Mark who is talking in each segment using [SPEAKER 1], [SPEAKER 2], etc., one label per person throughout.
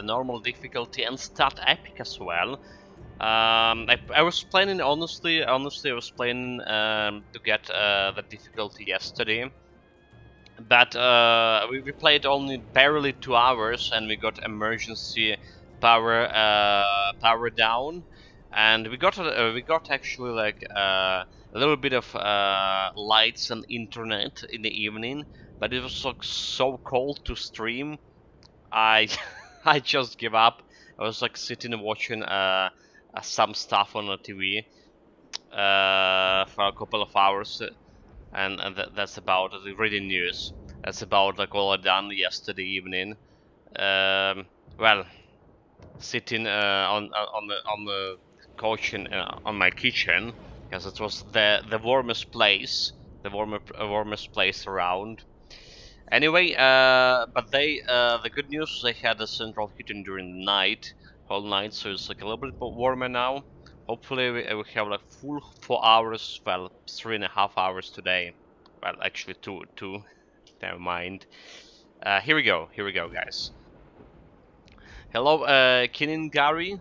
[SPEAKER 1] normal difficulty and start epic as well. I was planning, honestly, I was planning to get the difficulty yesterday, but we played only barely 2 hours, and we got emergency power down, and we got actually like a little bit of lights and internet in the evening, but it was like so cold to stream. I I just give up. I was like sitting and watching some stuff on the TV for a couple of hours, and that's about it. Reading news. That's about like all I done yesterday evening. Well, sitting on the couch on my kitchen, because it was the warmest place, the warmest place around. Anyway, but the good news is they had a central heating during the night, whole night, so it's like a little bit warmer now. Hopefully we have like full 4 hours, well, 3.5 hours today. Well, actually two, never mind. Here we go, guys. Hello, Kinin Gary.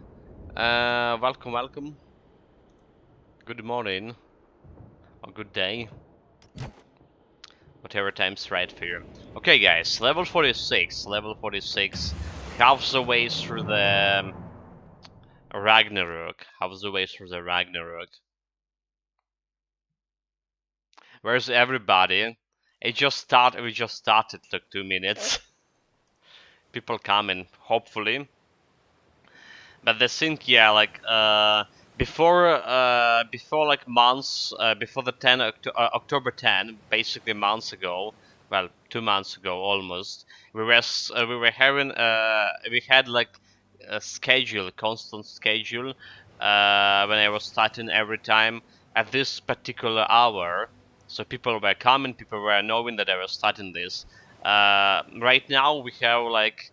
[SPEAKER 1] Welcome. Good morning, or good day. Whatever time's right for you. Okay, guys, level 46. Half the way through the Ragnarok. Where's everybody? We just started like 2 minutes. People coming, hopefully. But the thing, yeah, like before like months, before the October 10, basically months ago, well, 2 months ago almost, we had like a schedule, constant schedule, when I was starting every time at this particular hour. So people were coming, people were knowing that I was starting this. Right now we have like,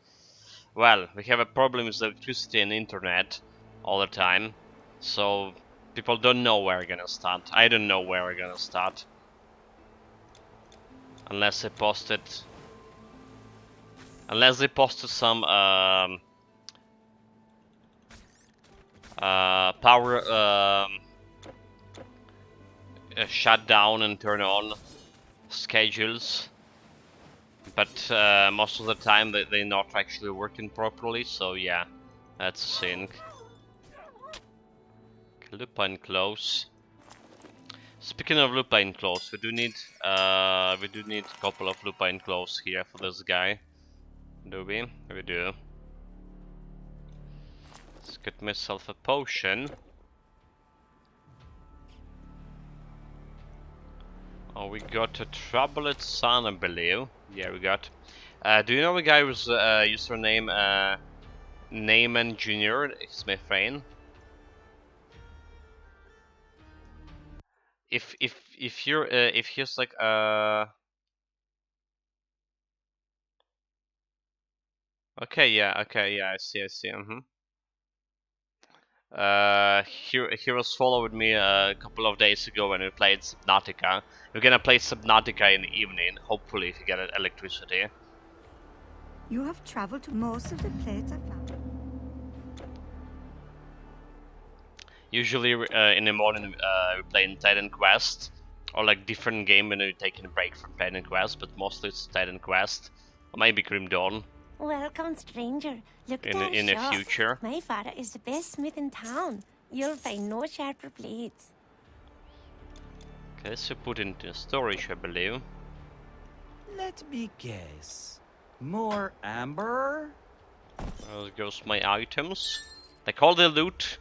[SPEAKER 1] well, we have a problem with electricity and internet all the time, so people don't know where we're gonna start. I don't know where we're gonna start. Unless they posted some power shut down and turn on schedules. But most of the time they're not actually working properly, so yeah, that's a thing. Lupine close. Speaking of lupine close, we do need a couple of lupine close here for this guy. Do we? We do. Let's get myself a potion. Oh, we got a troubled son, I believe. Yeah, we got. Do you know the guy whose username Name Engineer is my friend? If he's like okay, yeah, I see. He was following me a couple of days ago when we played Subnautica. We're gonna play Subnautica in the evening, hopefully if you get electricity.
[SPEAKER 2] You have traveled to most of the places I found.
[SPEAKER 1] Usually in the morning we play in Titan Quest, or like different game when we're taking a break from Titan Quest, but mostly it's Titan Quest, or maybe Grim Dawn.
[SPEAKER 3] Welcome, stranger. Look at
[SPEAKER 1] in the future.
[SPEAKER 3] My father is the best smith in town. You'll find no sharper blades.
[SPEAKER 1] Okay, so put into storage, I believe.
[SPEAKER 4] Let me guess. More amber?
[SPEAKER 1] There goes my items. Like all the loot.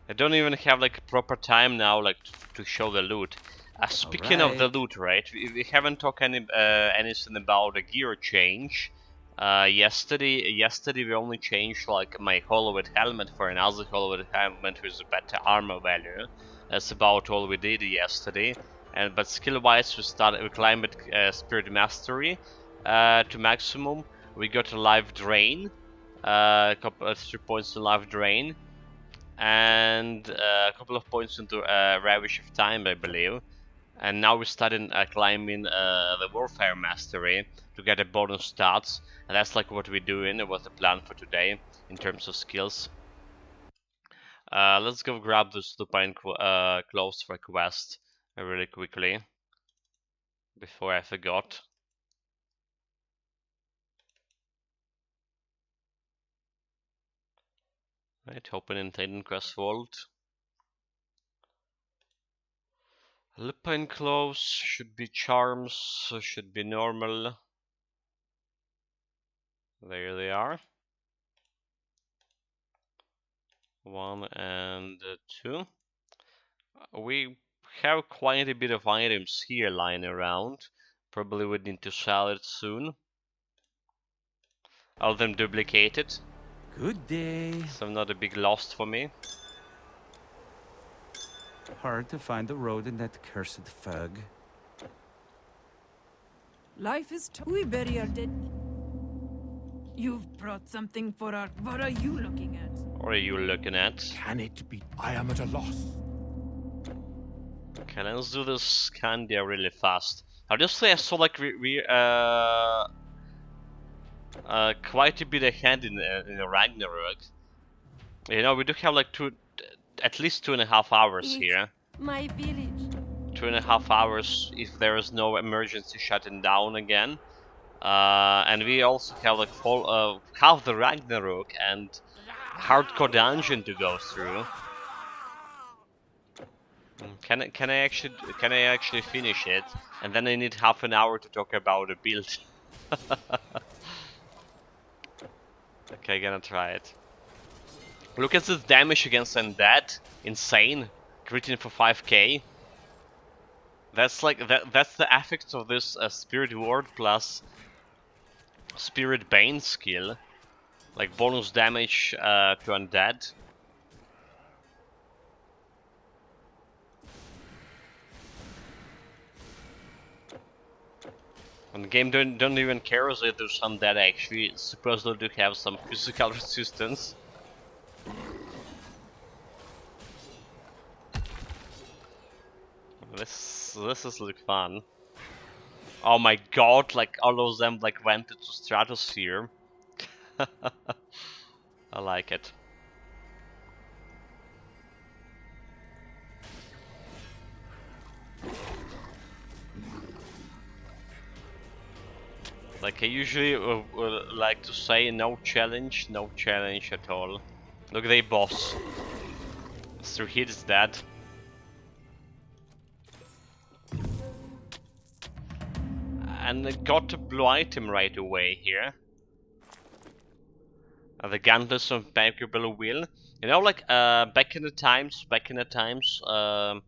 [SPEAKER 1] I don't even have like a proper time now, like to show the loot. Speaking of the loot, right? We haven't talked anything about the gear change. Yesterday we only changed like my Hollowed helmet for another Hollowed helmet with a better armor value. That's about all we did yesterday. But skill-wise, we climbed Spirit Mastery to maximum. We got a Life Drain, a couple of 3 points to Life Drain, and a couple of points into Ravish of Time, I believe. And now we're starting climbing the Warfare Mastery to get a bonus stats. And that's like what we're doing. It was the plan for today in terms of skills. Let's go grab this Lupine clothes for quest really quickly before I forgot. Right, open in Titan Quest Vault. Lupine clothes should be charms, so should be normal. There they are. 1 and 2. We have quite a bit of items here lying around. Probably would need to sell it soon. All of them duplicated.
[SPEAKER 4] Good day.
[SPEAKER 1] So not a big loss for me.
[SPEAKER 4] Hard to find the road in that cursed fog.
[SPEAKER 5] Life is we bury our dead. You've brought something for our. What are you looking at?
[SPEAKER 1] What are you looking at?
[SPEAKER 6] Can it be? I am at a loss.
[SPEAKER 1] Okay, let's do this Scandia really fast. Obviously, I saw like quite a bit ahead in Ragnarok. You know, we do have like at least 2.5 hours
[SPEAKER 3] It's
[SPEAKER 1] here.
[SPEAKER 3] my village.
[SPEAKER 1] 2.5 hours if there is no emergency shutting down again. And we also have like half the Ragnarok and hardcore dungeon to go through. Can I actually finish it? And then I need half an hour to talk about a build. Okay, gonna try it. Look at this damage against undead. Insane. Critting for 5k. That's like that's the effect of this Spirit Ward plus Spirit Bane skill. Like bonus damage to undead. And the game don't even care if there's undead actually. It's supposed to have some physical resistance. This is like fun. Oh my god, like all of them like went into stratosphere. I like it. Like I usually like to say no challenge at all. Look, they boss. So he is dead. And I got a blue item right away here. The gauntlets of Bankable Will. You know, like back in the times, I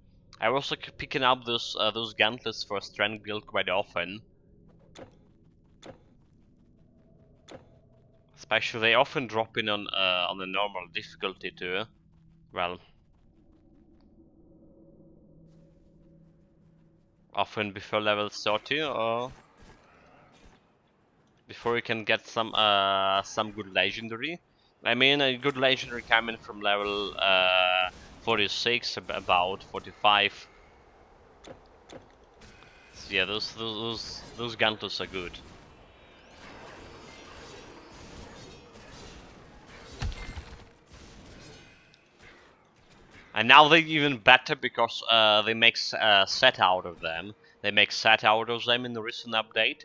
[SPEAKER 1] was like picking up those gauntlets for a strength build quite often. Especially they often drop in on the normal difficulty too. Well, often before level 30 or before you can get some good legendary. I mean, a good legendary coming from level 46, about 45. So yeah, those gauntlets are good. And now they're even better because they make set out of them. They make set out of them in the recent update.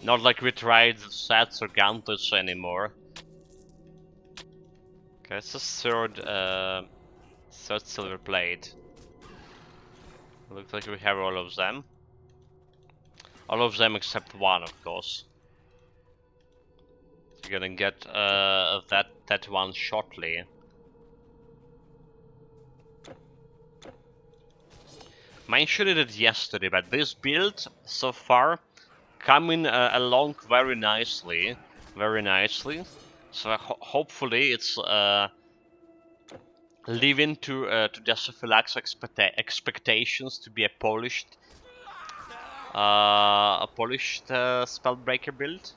[SPEAKER 1] Not like we tried sets or gauntlets anymore. Okay, it's a third silver plate. Looks like we have all of them. All of them except one, of course. You're gonna get that one shortly. Mentioned it yesterday, but this build so far coming along very nicely. So hopefully it's leaving to Deciphilax expectations to be a polished Spellbreaker build.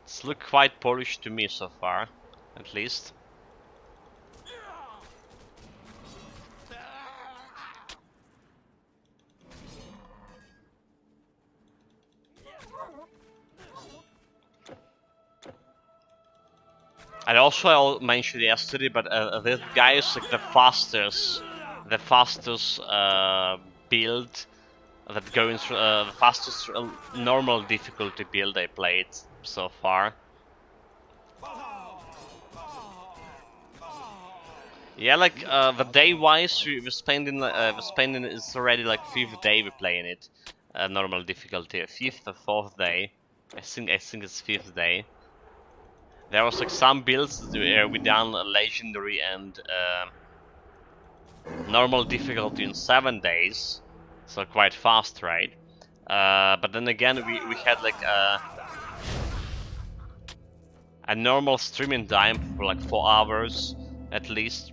[SPEAKER 1] It's look quite polished to me so far, at least. And also I mentioned yesterday, but this guy is like the fastest build that going through the fastest normal difficulty build I played so far. Yeah, like the day wise, we're spending it's already like 5th day we're playing it, normal difficulty, 5th or 4th day. I think it's 5th day. There was like some builds we done legendary and normal difficulty in 7 days, so quite fast, right? But then again, we had like a normal streaming time for like 4 hours at least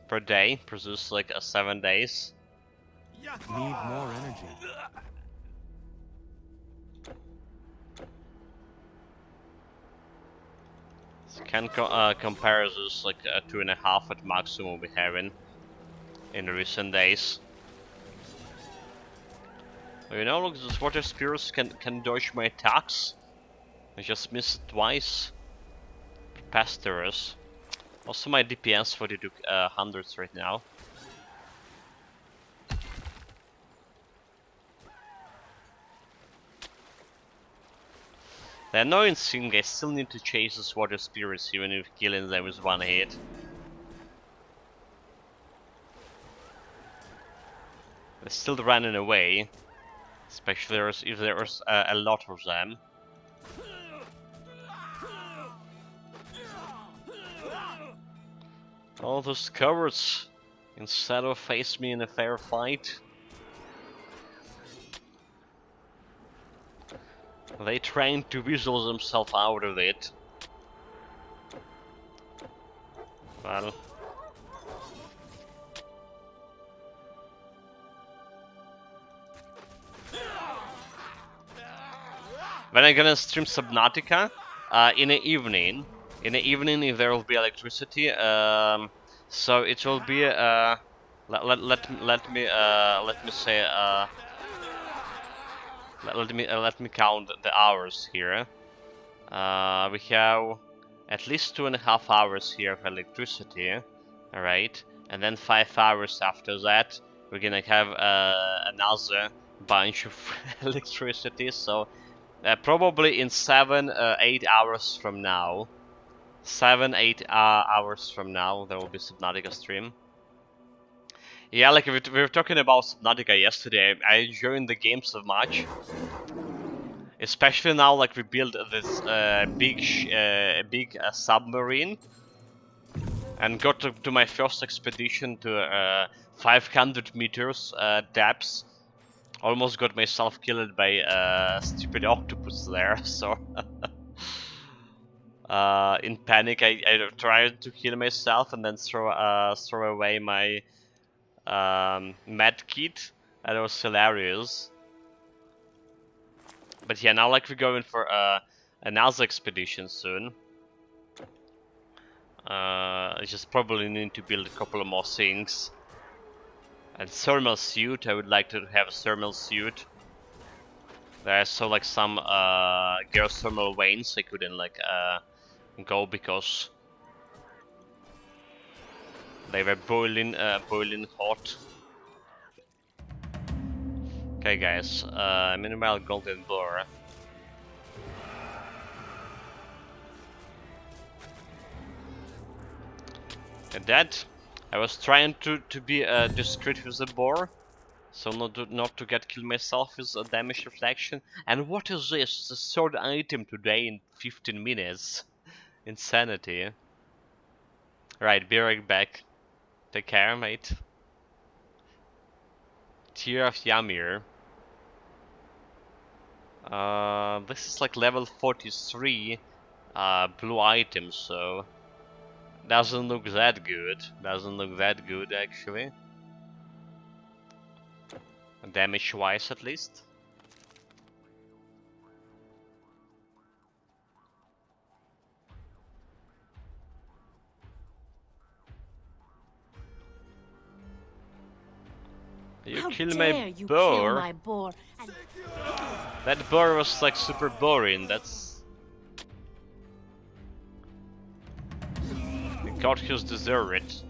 [SPEAKER 1] per day, produce like 7 days.
[SPEAKER 4] Need more energy.
[SPEAKER 1] So can compare this like 2.5 at maximum we have in recent days. You know, look, these water spears can dodge my attacks. I just missed it twice. Pastors. Also my DPS 42 hundreds right now. The annoying thing, I still need to chase these water spirits even if killing them is one hit. They're still running away, especially if there's a lot of them. All those cowards, instead of face me in a fair fight, they trying to weasel themselves out of it. Well, when I'm gonna stream Subnautica in the evening. In the evening, if there will be electricity, so it will be let me say let me count the hours here. We have at least 2.5 hours here of electricity, all right, and then 5 hours after that we're gonna have another bunch of electricity. So probably in 7-8 hours from now, 7-8 hours from now, there will be Subnautica stream. Yeah, like we were talking about Subnautica yesterday. I enjoyed the game so much. Especially now, like we built this big submarine, and got to my first expedition to 500 meters depth. Almost got myself killed by a stupid octopus there. So in panic, I tried to kill myself and then throw away my med kit. And it was hilarious. But yeah, now like we're going for another expedition soon. I just probably need to build a couple of more things. And thermal suit, I would like to have a thermal suit. There I saw like some geothermal veins I couldn't like go because they were boiling hot. Okay guys, minimal golden blur. And that, I was trying to be discreet with the boar, so not to get killed myself with a damage reflection. And what is this? The third item today in 15 minutes. Insanity. Right, be right back. Take care, mate. Tear of Ymir. This is like level 43 blue item, so doesn't look that good. Doesn't look that good actually. Damage wise at least. Kill
[SPEAKER 3] dare
[SPEAKER 1] my
[SPEAKER 3] you kill
[SPEAKER 1] boar?
[SPEAKER 3] my boar? And
[SPEAKER 1] That boar was like super boring. That's... The courtiers deserve it.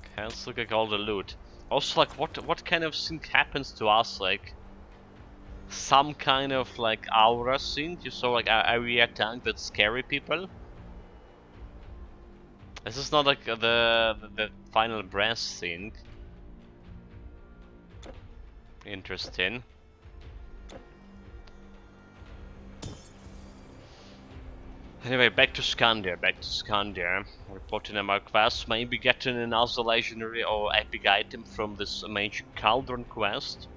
[SPEAKER 1] Okay, let's look at all the loot. Also, like, what kind of thing happens to us? Like, some kind of like aura thing? You saw like area tank that scary people? This is not like the final brass thing. Interesting. Anyway, back to Scandia. Reporting on our quest, maybe getting another legendary or epic item from this major Cauldron quest.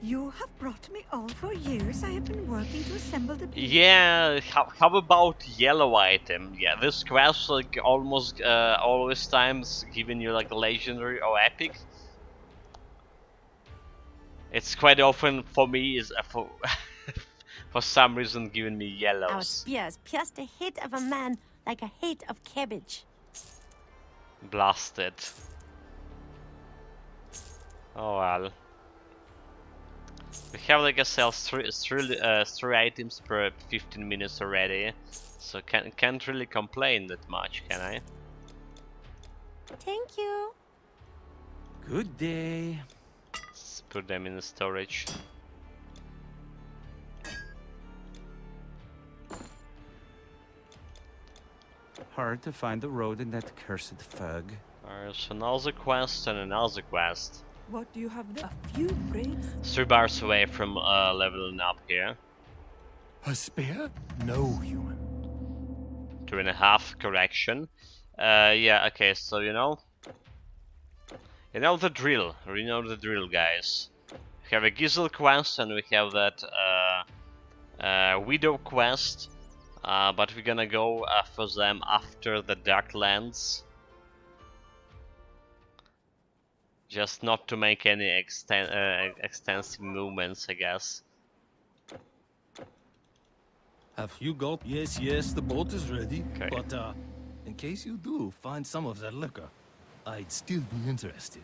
[SPEAKER 2] You have brought me all. For years I have been working to assemble the pieces.
[SPEAKER 1] Yeah, how about yellow item? Yeah, this quest like almost always times giving you like a legendary or epic. It's quite often for me is for for some reason giving me
[SPEAKER 3] our
[SPEAKER 1] yellows.
[SPEAKER 3] spears pierced the head of a man like a head of cabbage.
[SPEAKER 1] Blasted. Oh well. We have like I said three items per 15 minutes already, so can't really complain that much, can I?
[SPEAKER 3] Thank you.
[SPEAKER 4] Good day.
[SPEAKER 1] Let's put them in the storage.
[SPEAKER 4] Hard to find the road in that cursed fog.
[SPEAKER 1] There's another quest and another quest.
[SPEAKER 5] What do you have there? A few braids?
[SPEAKER 1] 3 bars away from leveling up here.
[SPEAKER 6] A spear? No human.
[SPEAKER 1] 2.5 correction. Yeah, okay, so you know the drill. We know the drill, guys. We have a Gizzle quest and we have that Widow quest, but we're gonna go for them after the Darklands. Just not to make any extensive movements, I guess.
[SPEAKER 7] Have you got? Yes, yes, the boat is ready.
[SPEAKER 1] Okay.
[SPEAKER 7] But, in case you do find some of that liquor, I'd still be interested.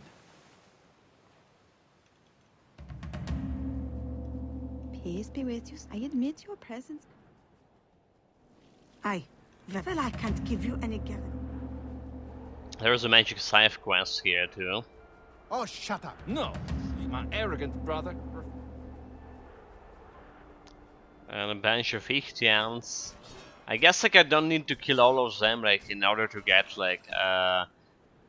[SPEAKER 2] Peace be with you. I admit your presence. Aye. Well, I can't give you any guarantee.
[SPEAKER 1] There's a magic scythe quest here too.
[SPEAKER 6] Oh, shut up.
[SPEAKER 7] No, my arrogant brother.
[SPEAKER 1] And a bunch of Ichthyands. I guess like I don't need to kill all of them like in order to get like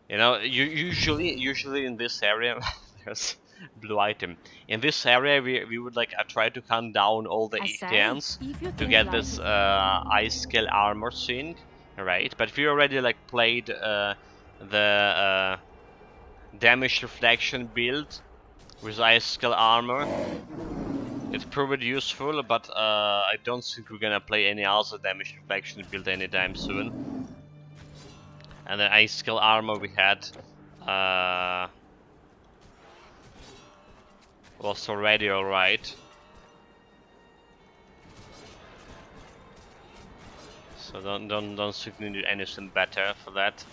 [SPEAKER 1] you know, usually in this area there's blue item. In this area we would like try to hunt down all the
[SPEAKER 3] I say,
[SPEAKER 1] Ichthyands
[SPEAKER 3] if you
[SPEAKER 1] to
[SPEAKER 3] think
[SPEAKER 1] get
[SPEAKER 3] life
[SPEAKER 1] this
[SPEAKER 3] is-
[SPEAKER 1] ice scale armor thing, right? But we already like played the damage reflection build with ice scale armor. It proved useful, but I don't think we're gonna play any other damage reflection build anytime soon. And the ice scale armor we had was already alright. So don't think we need anything better for that.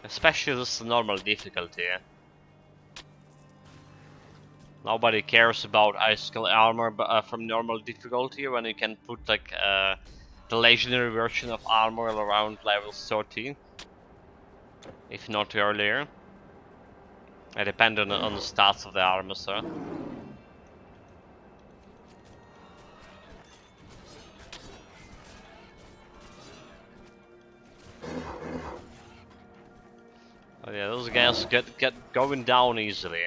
[SPEAKER 1] Especially this normal difficulty. Nobody cares about ice scale armor from normal difficulty when you can put like the legendary version of armor around level 30, if not earlier. It depends on the stats of the armor, sir. Oh yeah, those guys get going down easily.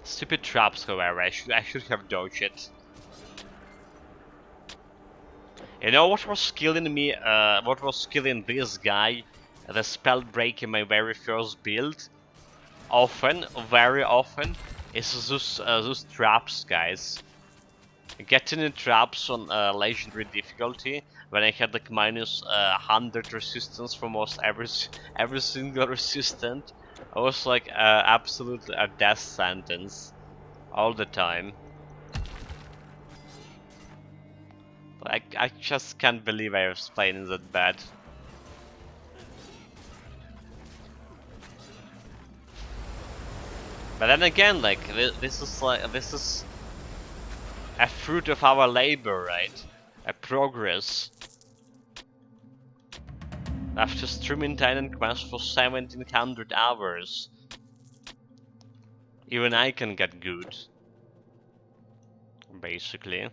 [SPEAKER 1] Stupid traps, however, I should have dodged it. You know what was killing me? What was killing this guy? The Spellbreaker in my very first build. Very often, is those traps, guys. getting in traps on legendary difficulty when I had like minus 100 resistance from almost every single resistant. I was like absolutely a death sentence all the time. I just can't believe I was playing that bad. But then again, like this is a fruit of our labor, right? A progress. After streaming Titan Quest for 1700 hours, even I can get good. Basically.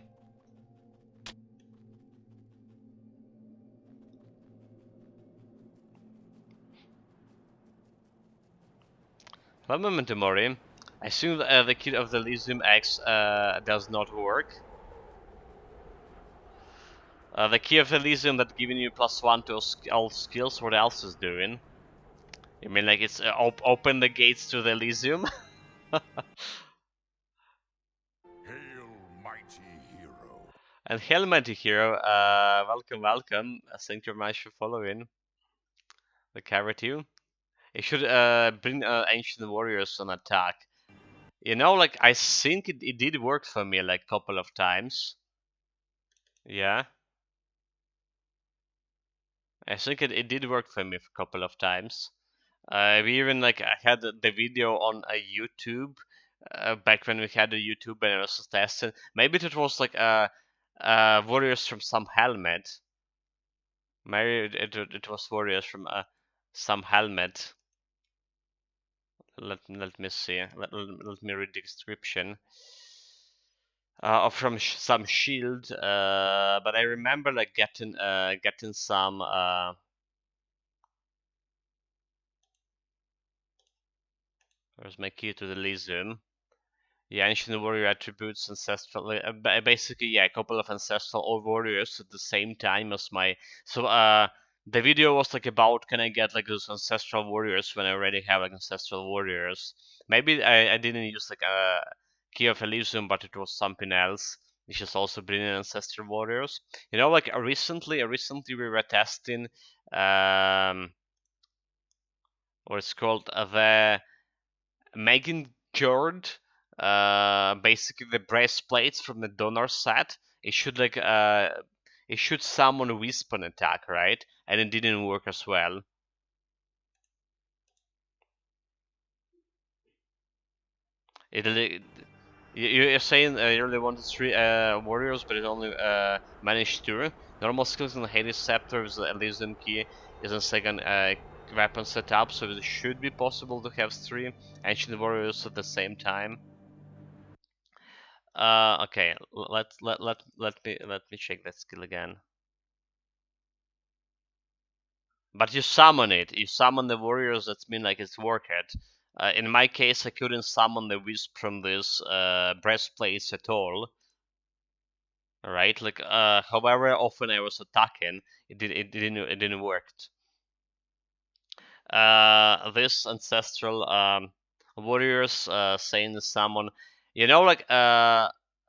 [SPEAKER 1] One moment, Mori. I assume the key of the Elysium X does not work. The key of Elysium that giving you +1 to all skills, what else is doing? You mean like it's open the gates to the Elysium?
[SPEAKER 8] Hail, mighty hero.
[SPEAKER 1] And hail, mighty hero, welcome, welcome. Thank you very much for following. The carrot you. It should bring ancient warriors on attack. You know, like I think it did work for me like couple of times. Yeah. I think it did work for me a couple of times. We even like I had the video on a YouTube back when we had a YouTube and I was testing. Maybe it was like warriors from some helmet. Maybe it was warriors from some helmet. Let me see. Let me read the description. Or from some shield. But I remember like getting some. Where's my key to the Elysium? Yeah, ancient warrior attributes, ancestral. Basically, yeah, a couple of ancestral warriors at the same time as my. So, the video was like about can I get like those ancestral warriors when I already have like ancestral warriors. Maybe I didn't use like a key of Elysium, but it was something else. Which is also bringing ancestral warriors. You know, like recently we were testing, what it's called, the Megan Jord, basically the breastplates from the donor set. It should like it should summon a wisp on attack, right? And it didn't work as well. You're saying you really wanted 3 warriors, but it only managed 2. Normal skills in the Hades Scepter with the Elysium Key is a second weapon setup, so it should be possible to have 3 Ancient Warriors at the same time. Okay, let me check that skill again. But you summon it. You summon the warriors. That means like it's worth it. In my case, I couldn't summon the wisp from this breastplates at all. Right? Like, however often I was attacking, it didn't work. This ancestral warriors saying summon, you know, like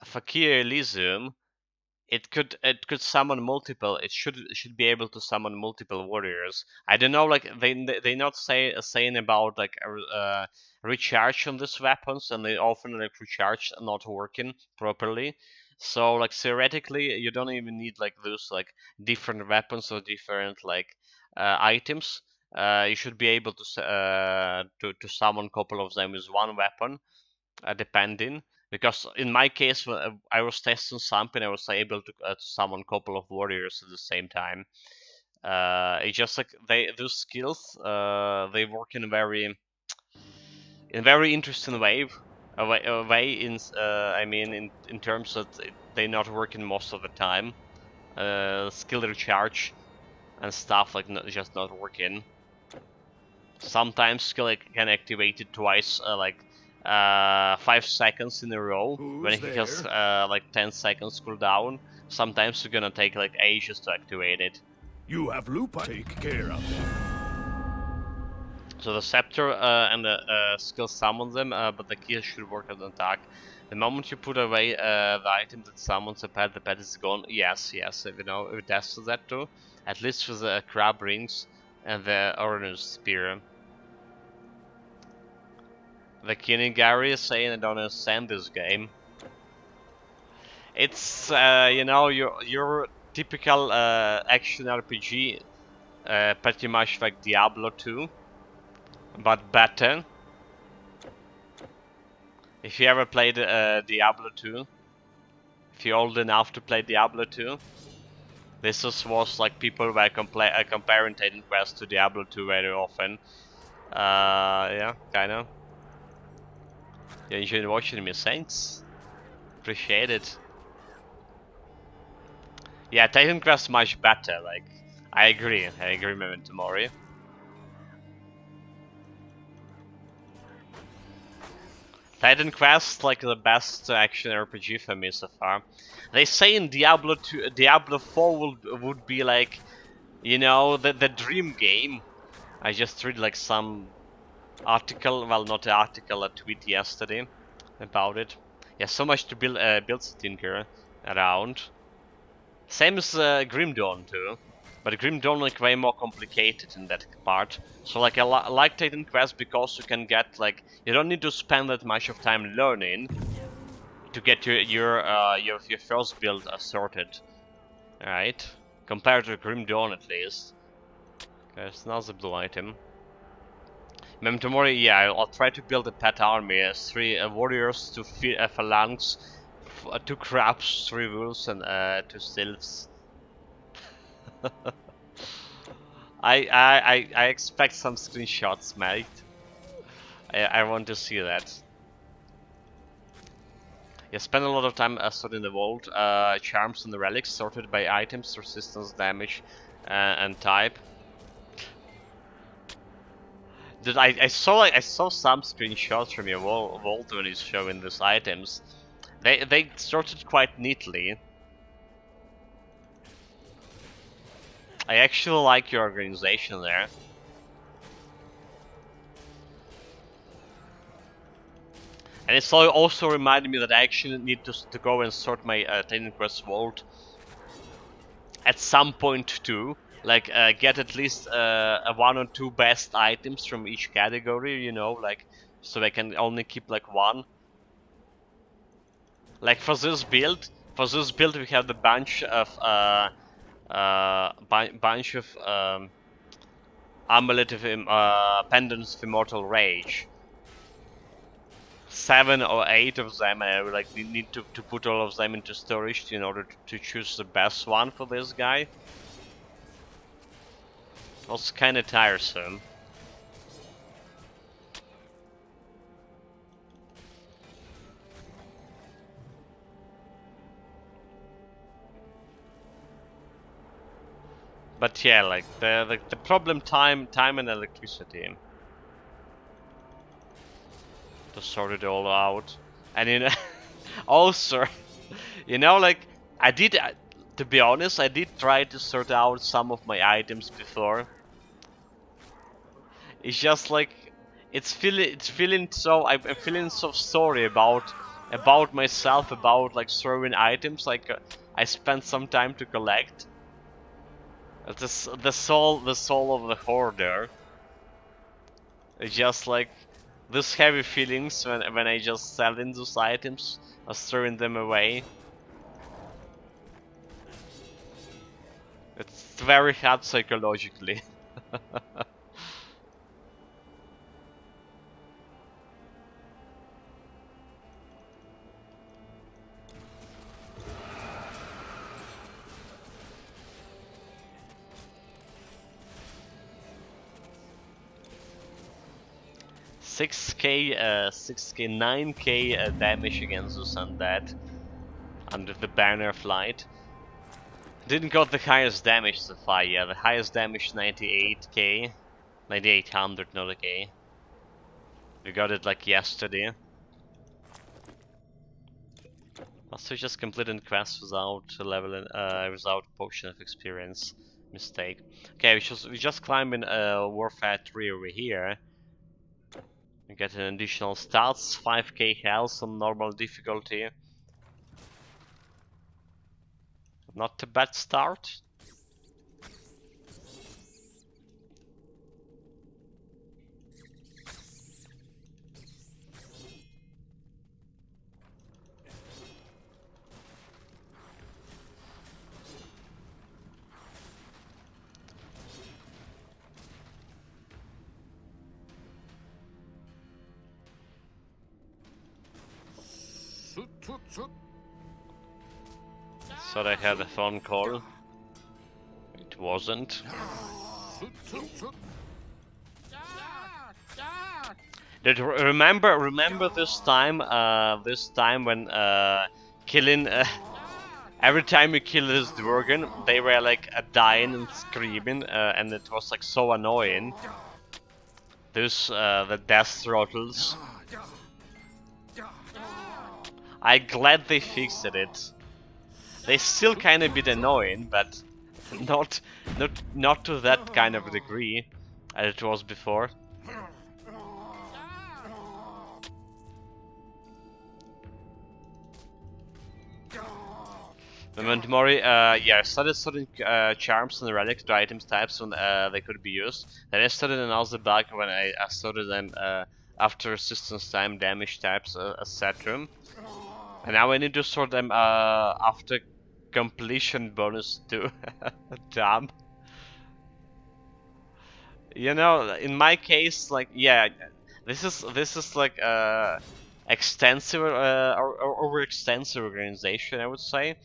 [SPEAKER 1] Fakir Elysium. It could summon multiple. It should be able to summon multiple warriors. I don't know, like they not saying about like recharge on these weapons, and they often like recharge not working properly. So like theoretically, you don't even need like those like different weapons or different like items. You should be able to summon a couple of them with one weapon, depending. Because in my case, when I was testing something, I was able to summon a couple of warriors at the same time. It's just like those skills, they work in a very interesting way. A way in I mean in terms that they not working most of the time. Skill recharge and stuff like just not working. Sometimes skill can activate it twice, like 5 seconds in a row. When it has like 10 seconds cooldown. Sometimes it's gonna take like ages to activate it.
[SPEAKER 8] You have Lupa take care of them.
[SPEAKER 1] So the scepter and the skill summon them, but the key should work as an attack. The moment you put away the item that summons a pet, the pet is gone. Yes, yes, you know, it does that too. At least with the crab rings and the Oranus spear. The Kinigari is saying I don't understand this game. It's you know, your typical action RPG, pretty much like Diablo 2, but better. If you ever played Diablo 2, if you're old enough to play Diablo 2, this was like people were comparing Titan Quest to Diablo 2 very often. Yeah, kinda. You enjoyed watching me, thanks. Appreciate it. Yeah, Titan Quest much better, like, I agree, Memento Mori. Titan Quest, like the best action RPG for me so far. They say in Diablo 2, Diablo 4 would be like, you know, the dream game. I just read like some article, well, not an article, a tweet yesterday about it. Yeah, so much to build Stinker around. Same as Grim Dawn too, but Grim Dawn like way more complicated in that part. So like I like Titan Quest because you can get like, you don't need to spend that much of time learning to get your first build sorted, right? Compared to Grim Dawn at least. Okay, it's not the blue item. Memento Mori, yeah, I'll try to build a pet army. 3 warriors, 2 phalanx, 2 crabs, 3 wolves, and 2 sylphs. I expect some screenshots, mate. I want to see that. Yeah, spend a lot of time sorting the vault. Charms and the relics sorted by items, resistance, damage, and type. Dude, I saw some screenshots from your vault when he's showing these items. They sorted quite neatly. I actually like your organization there. And it's also reminded me that I actually need to go and sort my Titan Quest vault at some point too. Like get at least 1 or 2 best items from each category, you know, like so I can only keep like 1. Like for this build we have the bunch of amulet of pendants of immortal rage. 7 or 8 of them. I like need to put all of them into storage in order to choose the best one for this guy. It was kind of tiresome. But yeah, like the problem time and electricity to sort it all out. And you know, also, you know, like I did, to be honest, I did try to sort out some of my items before. It's just like it's feeling so I'm feeling so sorry about myself, about like throwing items like I spent some time to collect. The soul of the hoarder. It's just like this heavy feelings when I just selling those items or throwing them away. It's very hard psychologically. 6k, 9k damage against us undead under the banner of light. Didn't got the highest damage so far, yeah. The highest damage 98k, 9800, not a k. We got it like yesterday. Also just completed quests without leveling, without potion of experience. Mistake. Okay, we just climbing Warfare 3 over here. We get an additional stats, 5k health on normal difficulty. Not a bad start. Thought I had a phone call. It wasn't. Did remember this time when killing every time you kill this Dworgen, they were like dying and screaming, and it was like so annoying. This the death throttles. I'm glad they fixed it. They still kind of bit annoying, but not to that kind of degree as it was before. Moment Mori, yeah, I started studying charms and relics to items types when they could be used. Then I studied another bug when I studied them after resistance time, damage types, etc. And now I need to sort them after completion bonus too. Damn. You know, in my case, like, yeah, this is like extensive or over-extensive organization, I would say.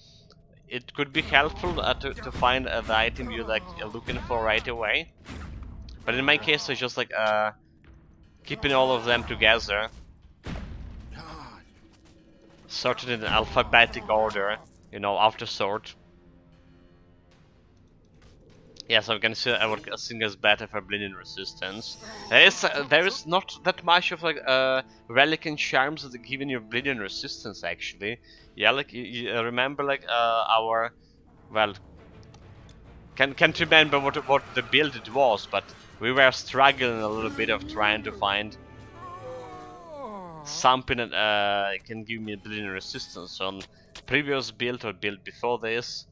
[SPEAKER 1] It could be helpful to find the item you're like looking for right away. But in my case, it's just like keeping all of them together, sorted in alphabetic order, you know, after sort. Yes, I'm gonna say I would think it's better for bleeding resistance. There is not that much of like relic and charms that are giving you bleeding resistance actually. Yeah, like you remember like our, well, can't remember what the build it was, but we were struggling a little bit of trying to find something that can give me bleeding resistance on previous build or build before this,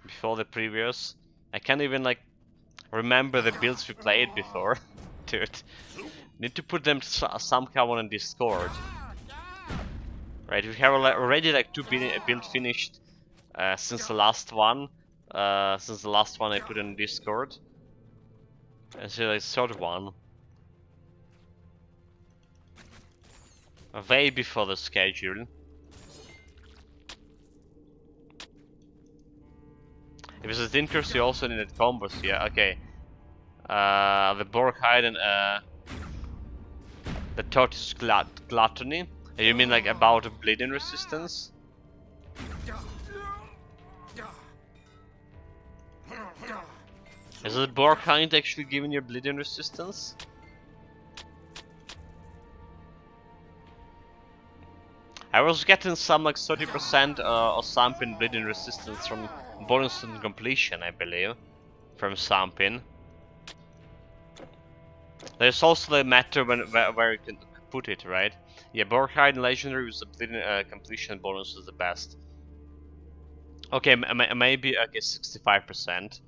[SPEAKER 1] before the previous. I can't even like remember the builds we played before. Dude, need to put them somehow on Discord. Right, we have already like 2 build finished since the last one. Since the last one I put on Discord. And so like third one. Way before the schedule. If it's a Tinkers, you also needed combos, yeah, okay. The Borghide and the Tortoise Gluttony. You mean like about bleeding resistance? Is the Borghide actually giving you bleeding resistance? I was getting some like 30% or something bleeding resistance from bonus on completion, I believe, from something. There's also the matter where you can put it, right? Yeah, Borghide and Legendary with the bleeding completion bonus is the best. Okay, maybe okay 65%.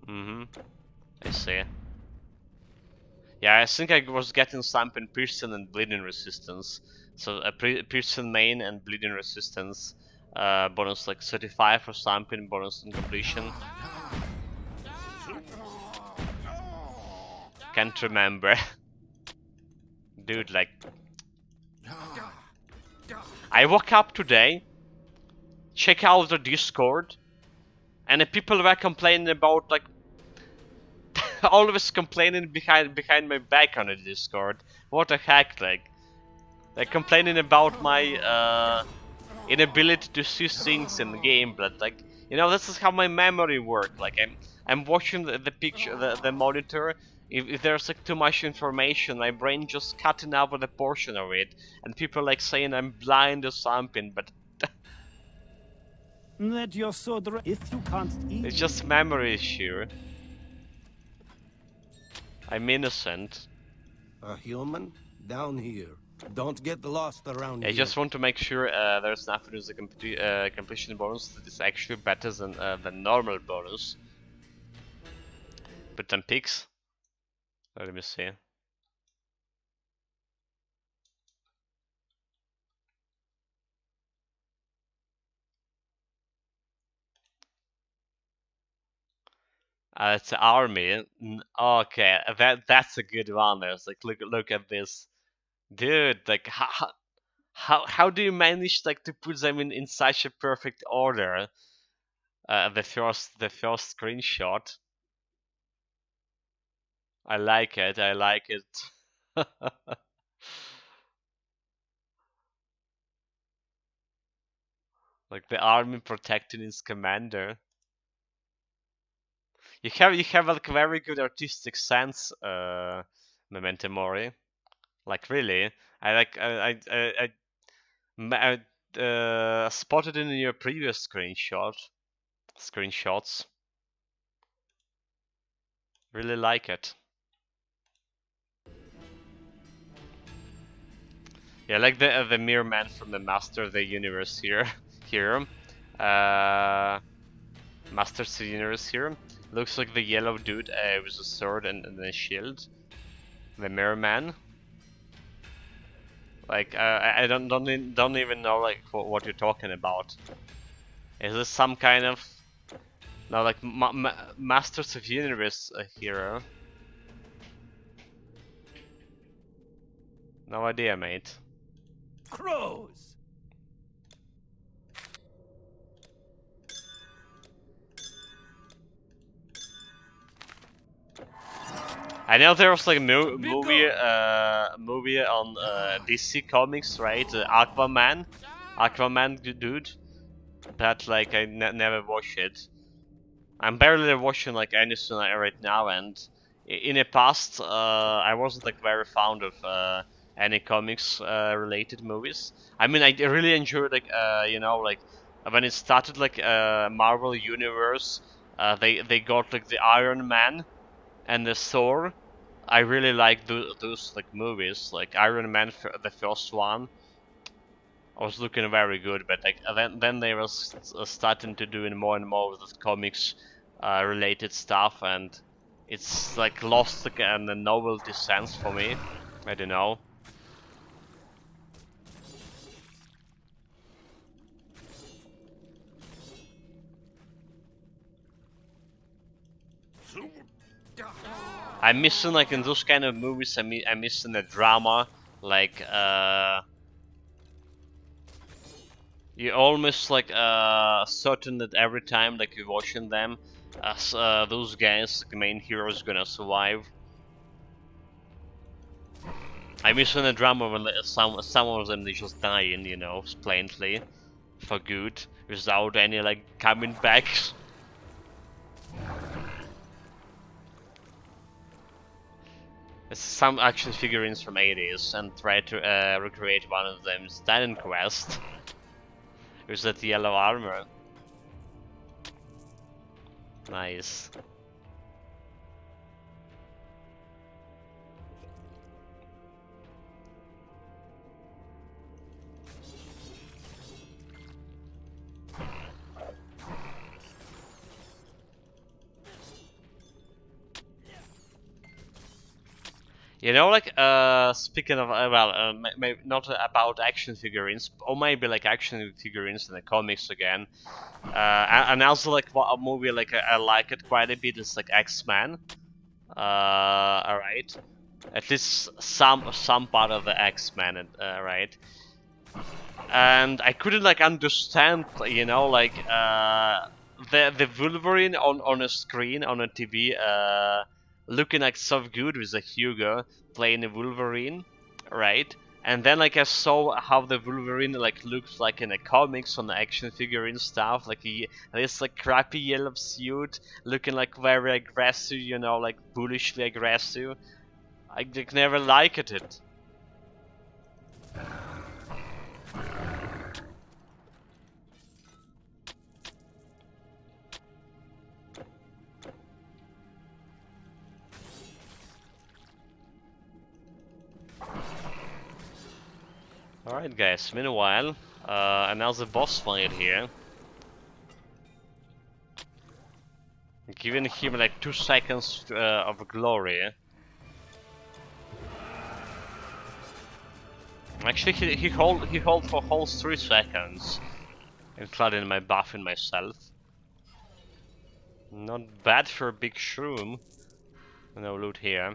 [SPEAKER 1] I see. Yeah, I think I was getting something piercing and bleeding resistance. So a piercing main and bleeding resistance bonus like 35 or something bonus on completion. Can't remember. Dude, like I woke up today, check out the Discord, and the people were complaining about like always complaining behind my back on the Discord. What the heck, like they're complaining about my inability to see things in the game, but like, you know, this is how my memory works. Like I'm watching the picture, the monitor. If there's like too much information, my brain just cutting out with a portion of it, and people like saying I'm blind or something, but
[SPEAKER 4] That you're so if you can't eat.
[SPEAKER 1] it's just memory issue. I'm innocent.
[SPEAKER 6] A human?
[SPEAKER 7] Down here. Don't get lost around
[SPEAKER 1] I
[SPEAKER 7] here.
[SPEAKER 1] just want to make sure there's nothing as a completion bonus that is actually better than the normal bonus. Put some pics. Let me see. It's army. Okay, that's a good one. There's like look at this, dude. Like how do you manage like to put them in such a perfect order? The first screenshot. I like it. I like it. Like the army protecting its commander. You have like very good artistic sense, Memento Mori. Like really, I like spotted in your previous screenshots. Really like it. Yeah, like the mere man from the Master of the Universe here. Here, Master of the Universe here. Looks like the yellow dude with a sword and a shield. The Mirror Man. Like I don't even know like what you're talking about. Is this some kind of no like Masters of Universe hero? No idea, mate.
[SPEAKER 7] Crows!
[SPEAKER 1] I know there was like a movie on DC Comics, right? Aquaman dude. But like I never watched it. I'm barely watching like anything right now, and in the past I wasn't like very fond of any comics related movies. I mean, I really enjoyed like like when it started like Marvel Universe. They got like the Iron Man and the Thor. I really like those like movies, like Iron Man, the first one. I was looking very good, but like then they were starting to doing more and more with the comics related stuff, and it's like lost like a novelty sense for me. I don't know. I'm missing like in those kind of movies. I'm missing the drama, like you almost like certain that every time like you're watching them, those guys, the main heroes, gonna survive. I'm missing the drama when some of them they just dying, you know, plainly, for good, without any like coming back. It's some action figurines from 80s and try to recreate one of them. Stalin Quest. With that yellow armor. Nice. You know, like, speaking of, maybe not about action figurines, or maybe like action figurines in the comics again. And also like a movie like I like it quite a bit is like X-Men. Alright. At least some part of the X-Men, right? And I couldn't like understand, you know, like the Wolverine on a screen on a TV, looking like so good with a Hugo playing a Wolverine, right? And then like I saw how the Wolverine like looks like in the comics on the action figurine stuff, like this like crappy yellow suit, looking like very aggressive, you know, like bullishly aggressive. I like, never liked it. Alright guys, meanwhile, another boss fight here. Giving him like 2 seconds of glory. Actually, he hold for whole 3 seconds, including my buffing myself. Not bad for a big shroom. No loot here.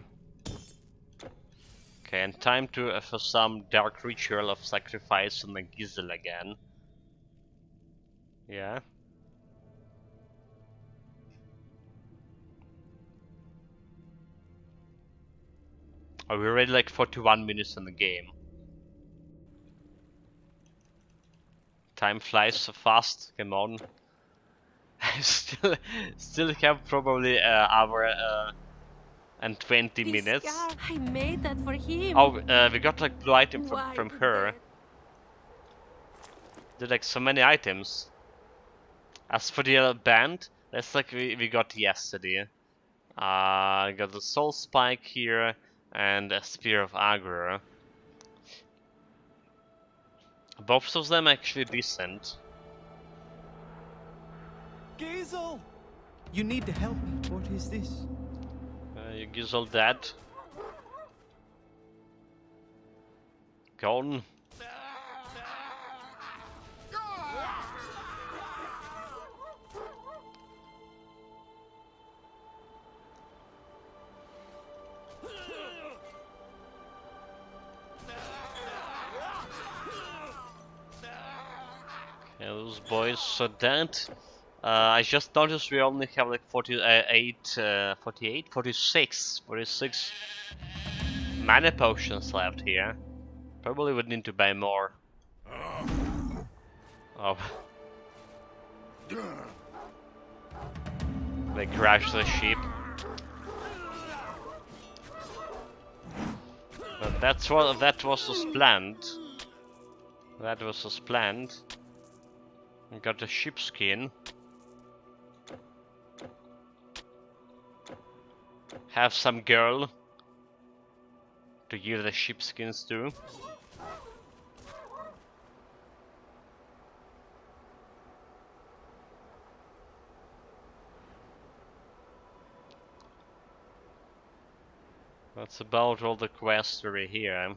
[SPEAKER 1] Okay, and time to for some dark ritual of sacrifice on the Gizzle again. Yeah. Are we already like 41 minutes in the game? Time flies so fast. Come on. still have probably hour and 20
[SPEAKER 3] This
[SPEAKER 1] minutes.
[SPEAKER 3] scarf, I made that for him.
[SPEAKER 1] Oh, we got like blue item
[SPEAKER 3] Why
[SPEAKER 1] from
[SPEAKER 3] did
[SPEAKER 1] her.
[SPEAKER 3] they-
[SPEAKER 1] Did like so many items. As for the band, that's like we got yesterday. Got the soul spike here and a spear of aggro. Both of them actually decent.
[SPEAKER 4] Gizzle! You need to help me. What is this?
[SPEAKER 1] You Gizzle dead. Gone. Yeah, those boys are dead. I just noticed we only have like 46 mana potions left here. Probably would need to buy more. Oh. They crashed the ship. But that's what that was as planned. That was as planned. We got the ship skin. Have some girl to give the ship skins to. That's about all the quests here.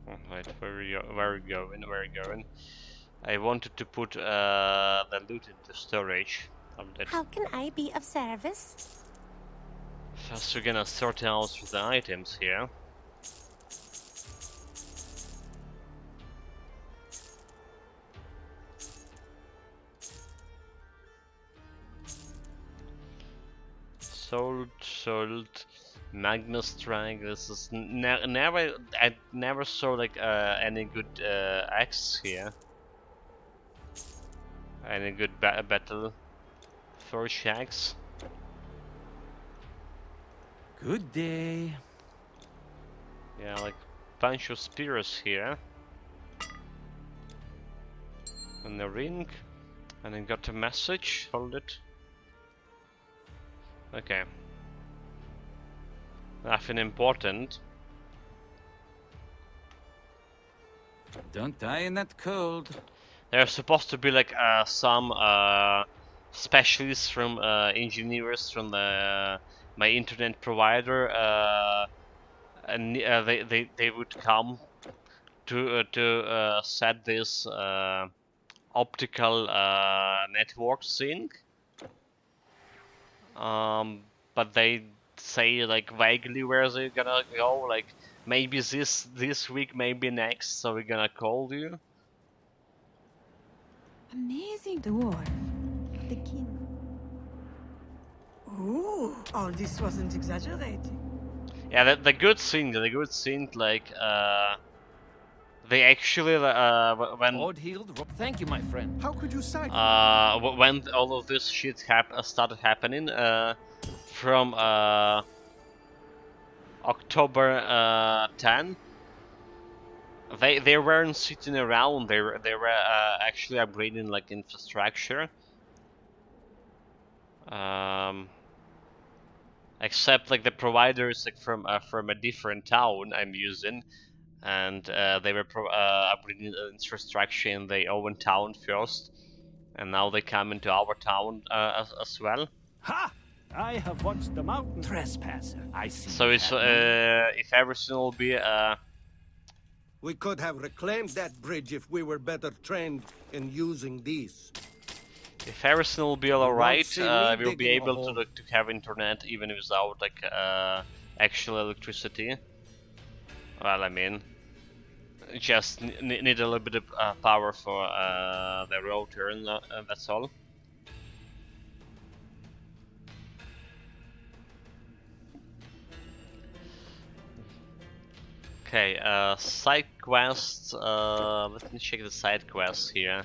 [SPEAKER 1] Oh, wait, where we going? I wanted to put the loot into storage.
[SPEAKER 3] How can I be of service?
[SPEAKER 1] First we're gonna sort out the items here. Sold, Magnus Strike. This is never. I never saw like any good axe here. Any good battle forge axe.
[SPEAKER 4] Good day.
[SPEAKER 1] Yeah, like bunch of spears here. And the ring. And then got a message. Hold it. Okay. Nothing important.
[SPEAKER 4] Don't die in that cold.
[SPEAKER 1] There's supposed to be like some specialists from engineers from the my internet provider, and they would come to set this optical network sync. But they say like vaguely where they're gonna go, like maybe this week, maybe next. So we're gonna call you.
[SPEAKER 5] Amazing door of the king.
[SPEAKER 2] Ooh, all this wasn't exaggerating.
[SPEAKER 1] Yeah, the good thing, like they actually when
[SPEAKER 7] Odd healed. Thank you, my friend.
[SPEAKER 6] How could you side?
[SPEAKER 1] when all of this shit started happening from October 10, they weren't sitting around. They were actually upgrading like infrastructure. Except like the provider is like from a different town I'm using, and they were upgrading the infrastructure in their own town first, and now they come into our town as well.
[SPEAKER 4] Ha! I have watched the mountain trespasser. I see.
[SPEAKER 1] So
[SPEAKER 4] you've
[SPEAKER 1] it's
[SPEAKER 4] had no-
[SPEAKER 1] if everything will be
[SPEAKER 9] We could have reclaimed that bridge if we were better trained in using these.
[SPEAKER 1] if everything will be all
[SPEAKER 9] You won't
[SPEAKER 1] right,
[SPEAKER 9] see me
[SPEAKER 1] we'll be
[SPEAKER 9] digging a
[SPEAKER 1] able
[SPEAKER 9] hole.
[SPEAKER 1] to have internet even without like actual electricity. Well, I mean, just need a little bit of power for the router, and that's all. Okay, side quests. Let me check the side quests here.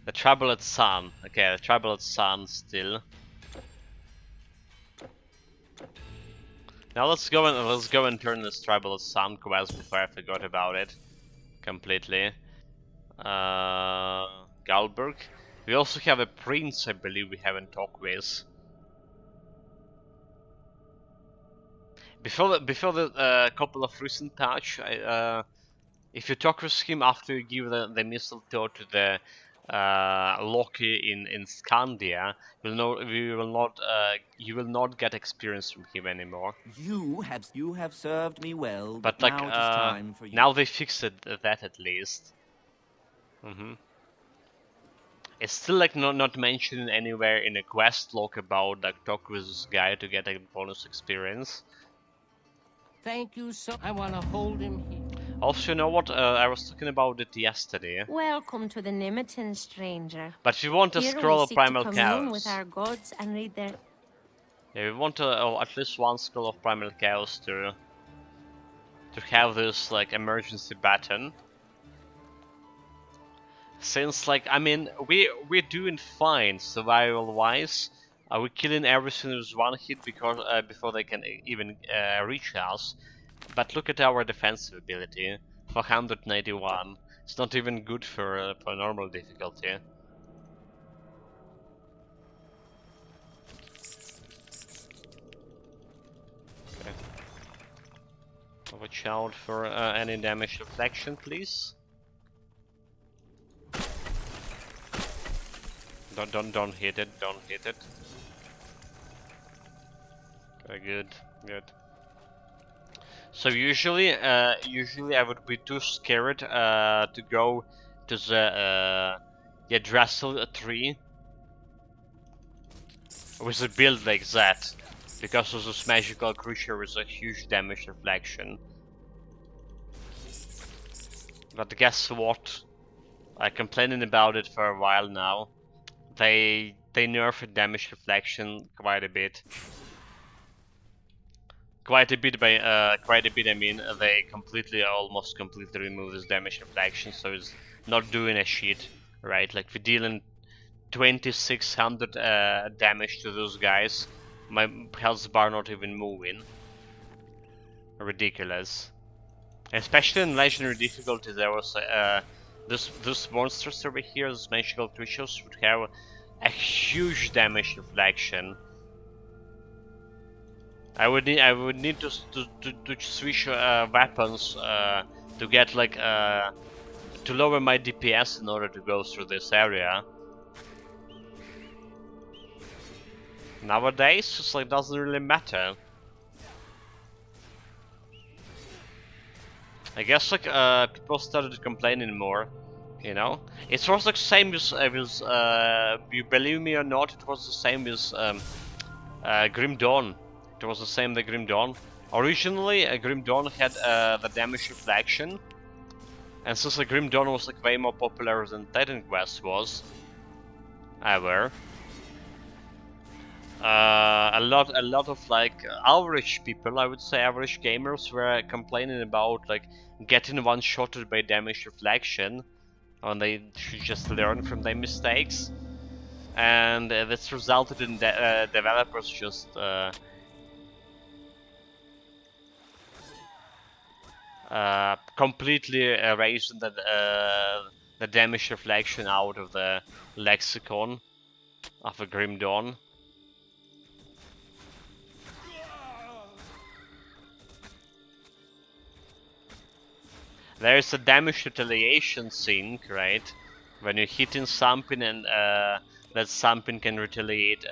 [SPEAKER 1] The Troubled Sun. Okay, the Troubled Sun still. Now let's go and turn this Troubled Sun quest before I forgot about it completely. Galberg. We also have a prince, I believe we haven't talked with. Before the couple of recent patch, if you talk with him after you give the mistletoe to the Loki in Scandia, you will not get experience from him anymore.
[SPEAKER 4] You have served me well,
[SPEAKER 1] But like
[SPEAKER 4] now it is time for you.
[SPEAKER 1] now they fixed that at least. It's still like not mentioned anywhere in a quest log about like talk with this guy to get a bonus experience.
[SPEAKER 10] Thank you so. I want to hold him here.
[SPEAKER 1] Also, you know what? I was talking about it yesterday.
[SPEAKER 3] Welcome to the Nimitan, stranger.
[SPEAKER 1] But if you want a
[SPEAKER 3] Here
[SPEAKER 1] scroll
[SPEAKER 3] we
[SPEAKER 1] of
[SPEAKER 3] seek
[SPEAKER 1] primal
[SPEAKER 3] to commune
[SPEAKER 1] chaos,
[SPEAKER 3] with our gods and read their...
[SPEAKER 1] yeah, we want at least one scroll of primal chaos to have this like emergency button. Since like I mean we're doing fine survival wise. We're killing everything with one hit because before they can even reach us. But look at our defensive ability, 491. It's not even good for normal difficulty. Okay. Watch out for any damage reflection, please. Don't hit it. Don't hit it. Okay, good. So usually I would be too scared to go to the Yggdrasil tree with a build like that, because of this magical creature with a huge damage reflection. But guess what? I'm complaining about it for a while now. They nerfed damage reflection quite a bit. Quite a bit, I mean, they almost completely remove this damage reflection, so it's not doing a shit, right? Like, we're dealing 2600 damage to those guys, my health bar not even moving. Ridiculous. Especially in legendary difficulty, there was this monsters over here, these magical creatures, would have a huge damage reflection. I would need to switch weapons to get like to lower my DPS in order to go through this area. Nowadays, it's like doesn't really matter. I guess like people started complaining more, you know. It was like same with you believe me or not, it was the same with Grim Dawn. It was the same with Grim Dawn. Originally, Grim Dawn had the damage reflection, and since Grim Dawn was like way more popular than Titan Quest was, ever, a lot of like average people, I would say average gamers, were complaining about like getting one-shotted by damage reflection, and they should just learn from their mistakes, and this resulted in developers just completely erasing the damage reflection out of the lexicon of a Grim Dawn. There's a damage retaliation sync, right? When you're hitting something and that something can retaliate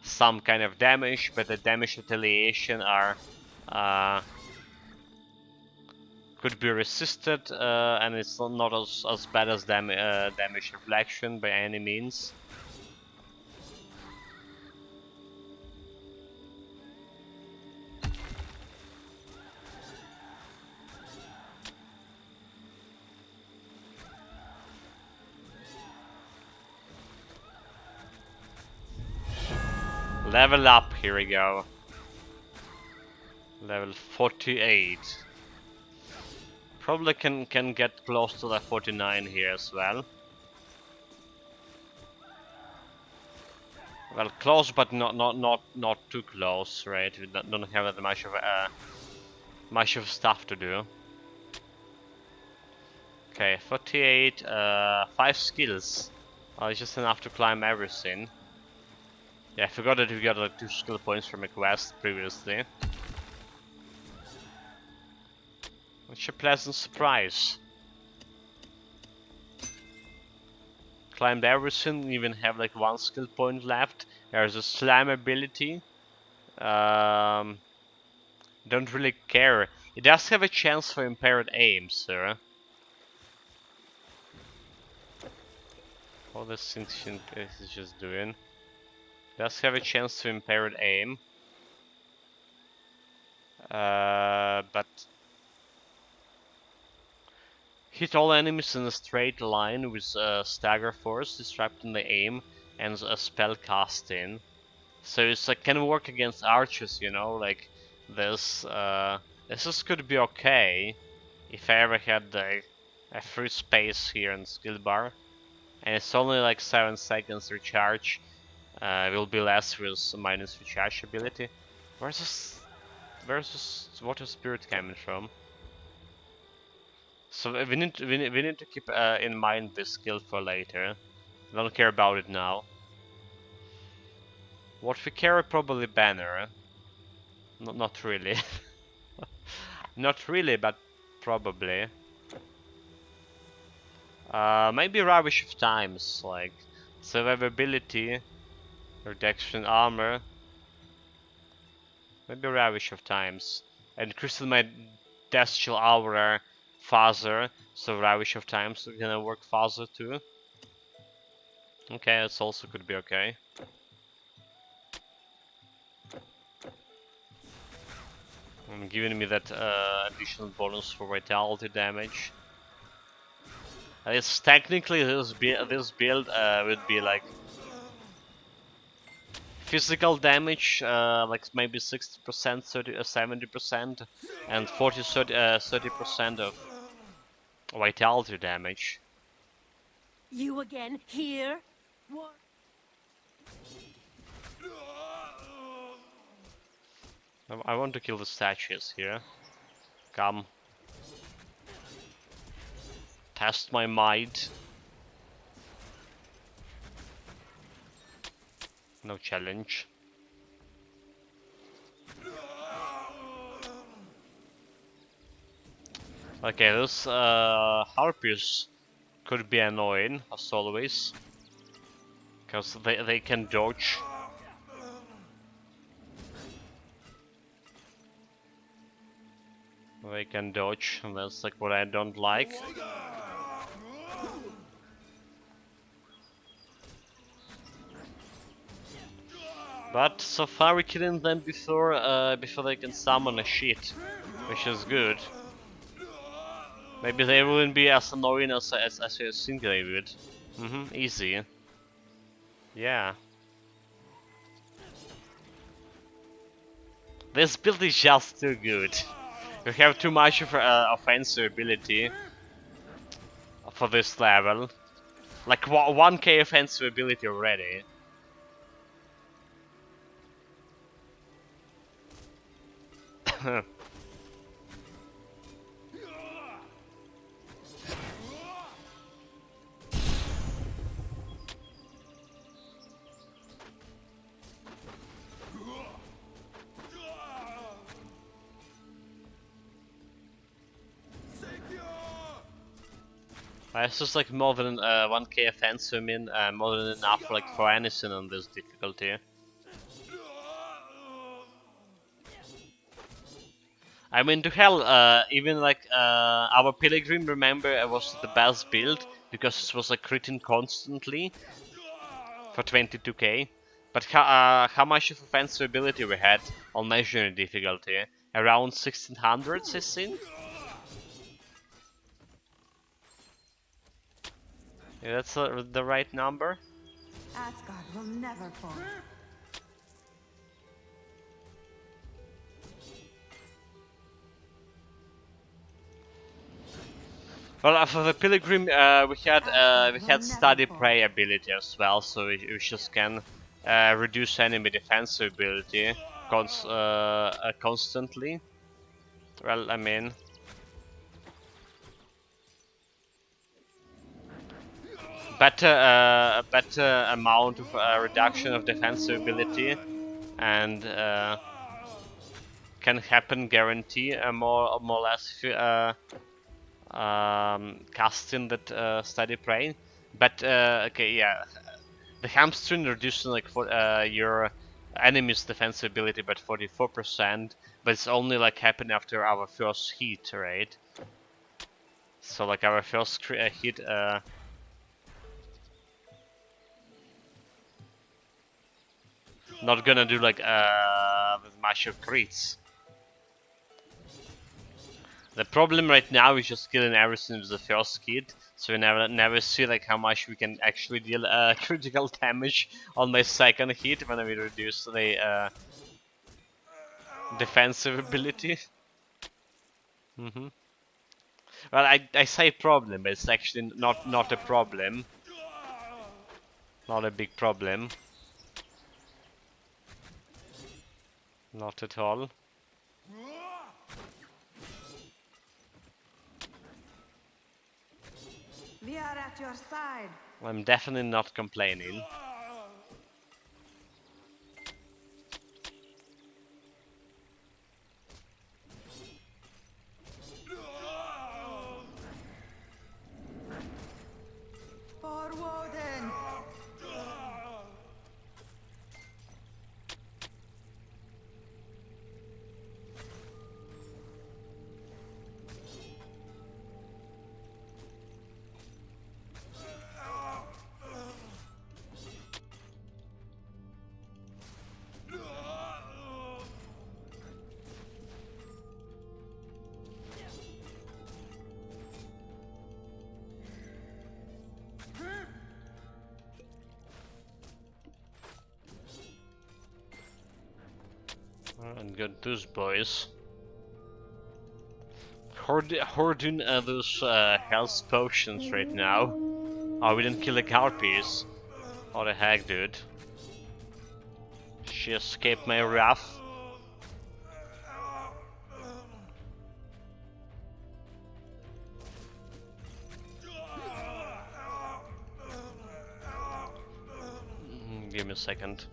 [SPEAKER 1] some kind of damage, but the damage retaliation are could be resisted, and it's not as bad as damage reflection by any means. Level up, here we go. Level 48. Probably can get close to the 49 here as well. Well, close, but not too close, right? We don't have that much of stuff to do. Okay, 48, 5 skills. Oh, it's just enough to climb everything. Yeah, I forgot that we got like 2 skill points from a quest previously. Which a pleasant surprise. Climbed everything, even have like 1 skill point left. There's a slam ability. Don't really care. It does have a chance for impaired aim, sir. All this sentient is just doing. Does have a chance to impaired aim. But hit all enemies in a straight line with stagger force, disrupting the aim, and a spell casting. So it's like can work against archers, you know, like this. This could be okay if I ever had a free space here in skill bar, and it's only like 7 seconds recharge. Will be less with minus recharge ability. Where's this water spirit coming from? So we need to keep in mind this skill for later. I don't care about it now. What we carry probably banner. Not really. Not really, but probably. Maybe Ravish of Times, like survivability, reduction armor. Maybe Ravish of Times. And Crystal my Death Chill Aura faster, so Ravish of Times is gonna work faster too. Okay, that's also could be okay. And giving me that additional bonus for vitality damage. At least technically this build would be like physical damage, like maybe 60%, 30, 70%, and 30% of vitality damage.
[SPEAKER 3] You again here? What?
[SPEAKER 1] I want to kill the statues here. Come. Test my might. No challenge. Okay, those harpies could be annoying, as always. Because they can dodge. They can dodge, and that's like what I don't like. But so far we killing them before they can summon a shit, which is good. Maybe they wouldn't be as annoying as you think they would. Easy. Yeah. This build is just too good. You have too much of offensive ability for this level. Like 1k offensive ability already. It's just like more than 1k offensive, more than enough like for anything on this difficulty. I mean, to hell, even like our Pilgrim, remember, was the best build because it was like critting constantly for 22k. But how much of offensive ability we had on measuring difficulty? Around 1600s, I think. Yeah, that's the right number.
[SPEAKER 2] Asgard will never fall.
[SPEAKER 1] Well, for the Pilgrim, we had Study Prey ability as well, so we just can reduce enemy defensive ability constantly. Well, I mean, a better amount of reduction of defensive ability, and can happen guarantee more or less if you casting that Study Prey. But okay, yeah. The hamstring reducing like for your enemy's defensive ability by 44%, but it's only like happen after our first hit, right? So like our first hit not gonna do like with much of crits. The problem right now is just killing everything with the first hit, so we never see like how much we can actually deal critical damage on my second hit when we reduce the defensive ability. Well, I say problem, but it's actually not a problem, not a big problem, not at all.
[SPEAKER 2] We are at your side.
[SPEAKER 1] I'm definitely not complaining.
[SPEAKER 2] For Woden.
[SPEAKER 1] And got those boys. Hoarding those health potions right now. Oh, we didn't kill the harpies. What the heck, dude? She escaped my wrath. Give me a second.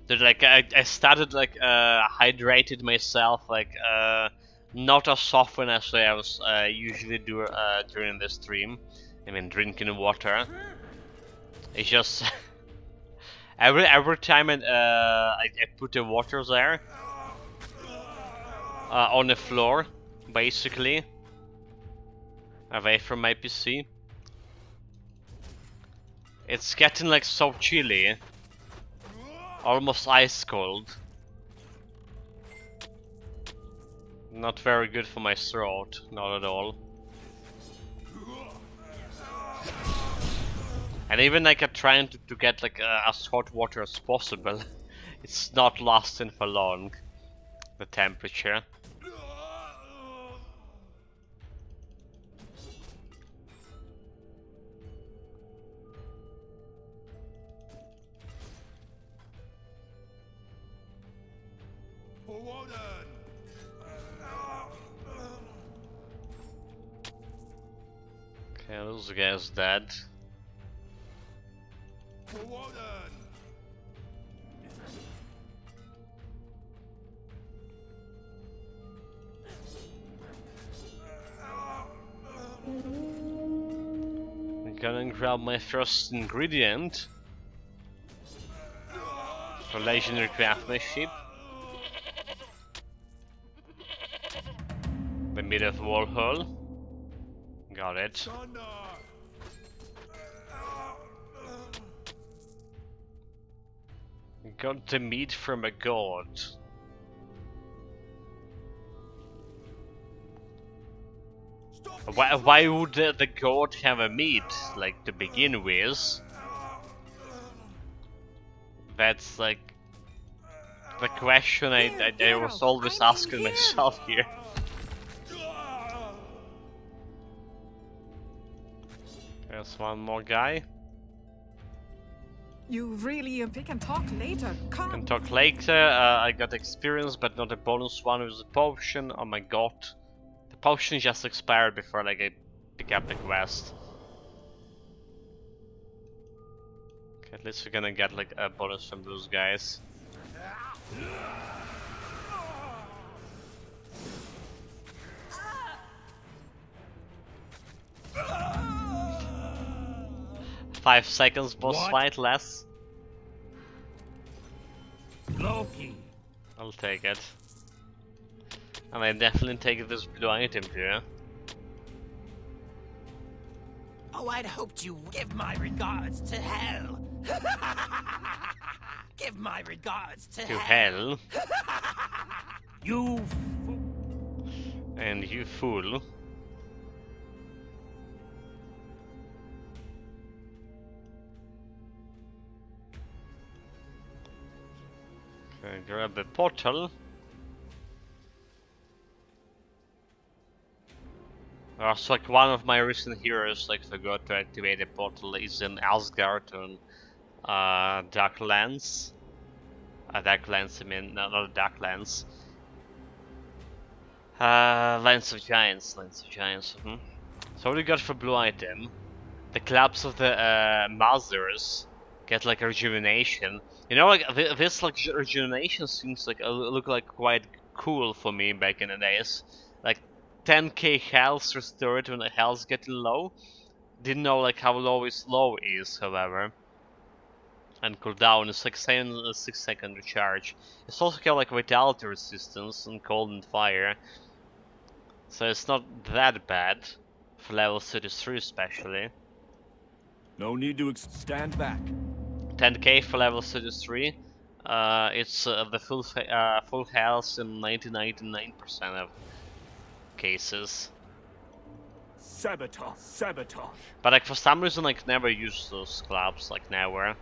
[SPEAKER 1] Dude, like I started like hydrated myself like not as often as I was usually do during the stream. I mean, drinking water. It's just every time I put the water there on the floor, basically away from my PC. It's getting like so chilly. Almost ice cold. Not very good for my throat, not at all. And even like trying to get like as hot water as possible, it's not lasting for long, the temperature. Okay, those guys dead. gonna grab my first ingredient for legendary craftsmanship. The meat of Warhol. Got it. Got the meat from a god. Why would the god have a meat, like, to begin with? That's like the question I was always asking myself here. There's one more guy.
[SPEAKER 5] You really we can talk later. Come.
[SPEAKER 1] Can talk later. I got experience, but not a bonus one with a potion. Oh my god. The potion just expired before like I pick up the quest. Okay, at least we're gonna get like a bonus from those guys. Five seconds boss fight less.
[SPEAKER 10] Loki.
[SPEAKER 1] I'll take it. And I definitely take this blue item here.
[SPEAKER 10] Oh, I'd hoped you would. Give my regards to hell. Give my regards to
[SPEAKER 1] hell.
[SPEAKER 10] You
[SPEAKER 1] and you fool. Okay, grab the portal. Also, like one of my recent heroes, like forgot to activate a portal, is in Asgard on Darklands. Darklands, I mean, not Darklands. Lands of Giants, So what do you got for blue item? The clubs of the mothers get like a rejuvenation. You know, like this like rejuvenation seems like look like quite cool for me back in the days. Like 10k health restored when the health's getting low. Didn't know like how low is low is, however. And cooldown is like 6-second recharge. It's also got like vitality resistance and cold and fire. So it's not that bad for level 33 especially.
[SPEAKER 8] No need to stand back.
[SPEAKER 1] 10k for level 33. It's the full health in 99% of cases.
[SPEAKER 8] Sabotage.
[SPEAKER 1] But like for some reason, like never use those clubs, like never.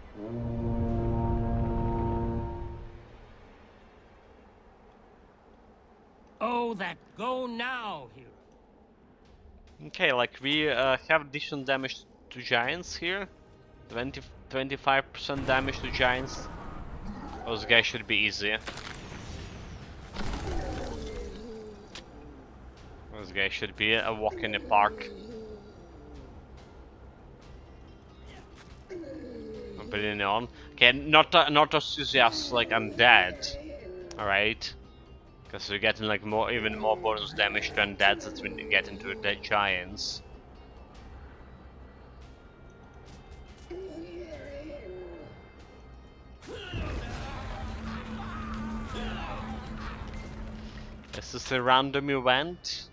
[SPEAKER 10] Oh, that go now here.
[SPEAKER 1] Okay, like we have decent damage to giants here. 25% damage to giants. Those guys should be easy. Those guys should be a walk in the park. I'm putting it on. Okay, not enthusiastic like undead. Alright. Because we're getting like even more bonus damage to undeads as we get into dead giants. This is a random event.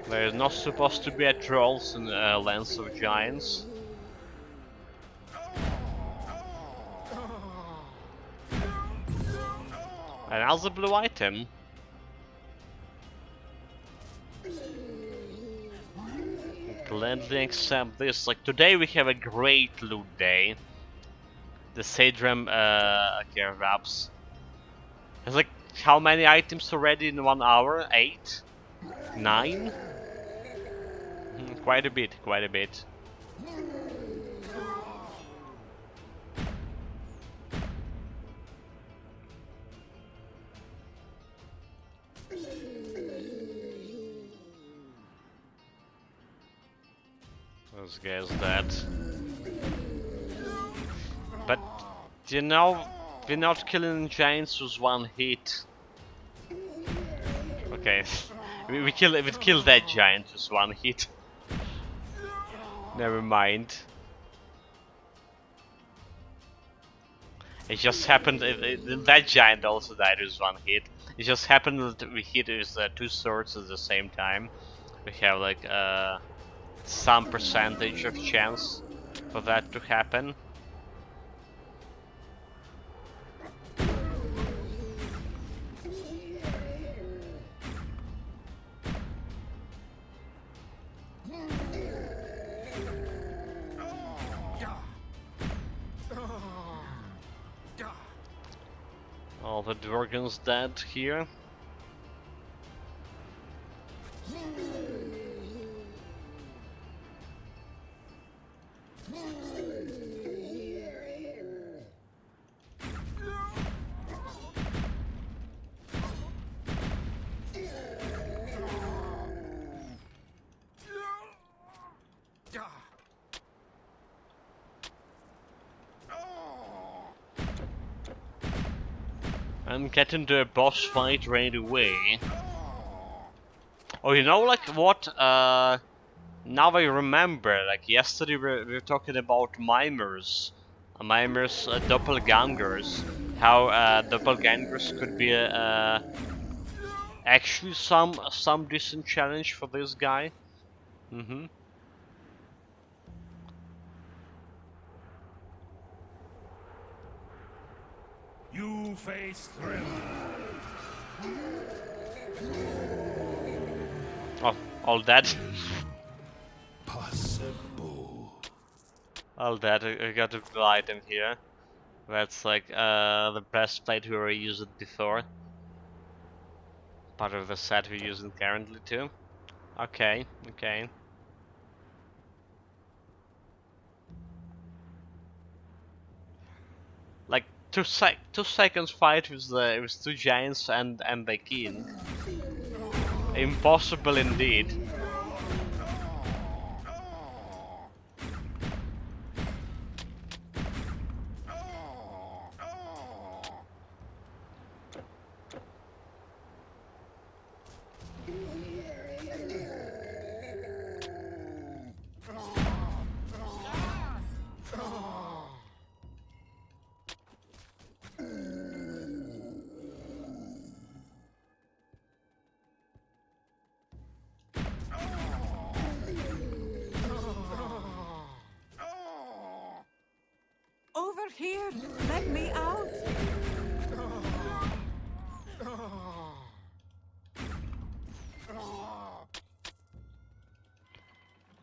[SPEAKER 1] There is not supposed to be a trolls in Lands of Giants. Another blue item. Gladly accept this. Like today we have a great loot day. The Sadram gear wraps. There's like how many items already in 1 hour? 8? 9? Quite a bit, quite a bit. Those guys dead. But you know, we're not killing giants with one hit. Okay, we kill that giant with one hit. Never mind. It just happened. That giant also died with one hit. It just happened that we hit with two swords at the same time. We have like some percentage of chance for that to happen. All the Dworgans dead here. And get into a boss fight right away. Oh, you know, like what? Now I remember. Like yesterday, we were talking about mimers, doppelgangers. How doppelgangers could be actually some decent challenge for this guy. Mm-hmm.
[SPEAKER 8] You face thrill.
[SPEAKER 1] Oh, all dead.
[SPEAKER 6] Possible.
[SPEAKER 1] All dead. I got a good item here. That's like the breastplate we were using before. Part of the set we're using currently too. Okay, okay. Like 2 seconds fight with two giants and the king. Impossible indeed.
[SPEAKER 5] Over here! Let me out!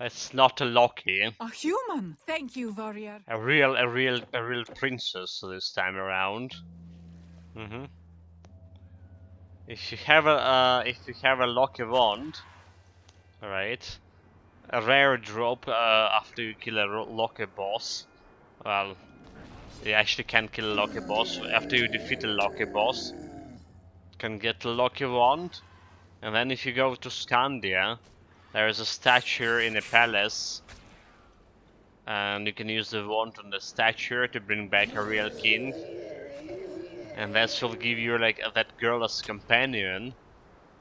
[SPEAKER 1] It's not a Loki.
[SPEAKER 5] A human! Thank you, warrior.
[SPEAKER 1] A real princess this time around. Mm-hmm. If you have a Loki wand, right? A rare drop after you kill a Loki boss. Well, you actually can kill a Loki boss after you defeat a Loki boss. You can get a Loki wand, and then if you go to Scandia, there is a statue in a palace, and you can use the wand on the statue to bring back a real king. And that will give you like that girl as companion.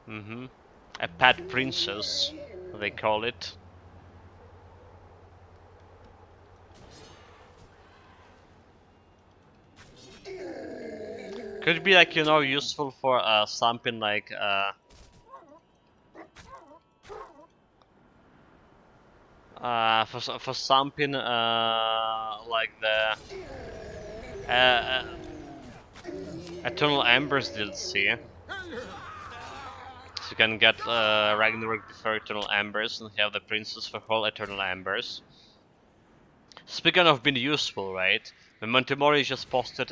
[SPEAKER 1] Mm-hmm. A pet princess, they call it. Could be like, you know, useful for something like for something like the Eternal Embers DLC. So you can get Ragnarok before Eternal Embers and have the princess for whole Eternal Embers. Speaking of being useful, right? When Montemori just posted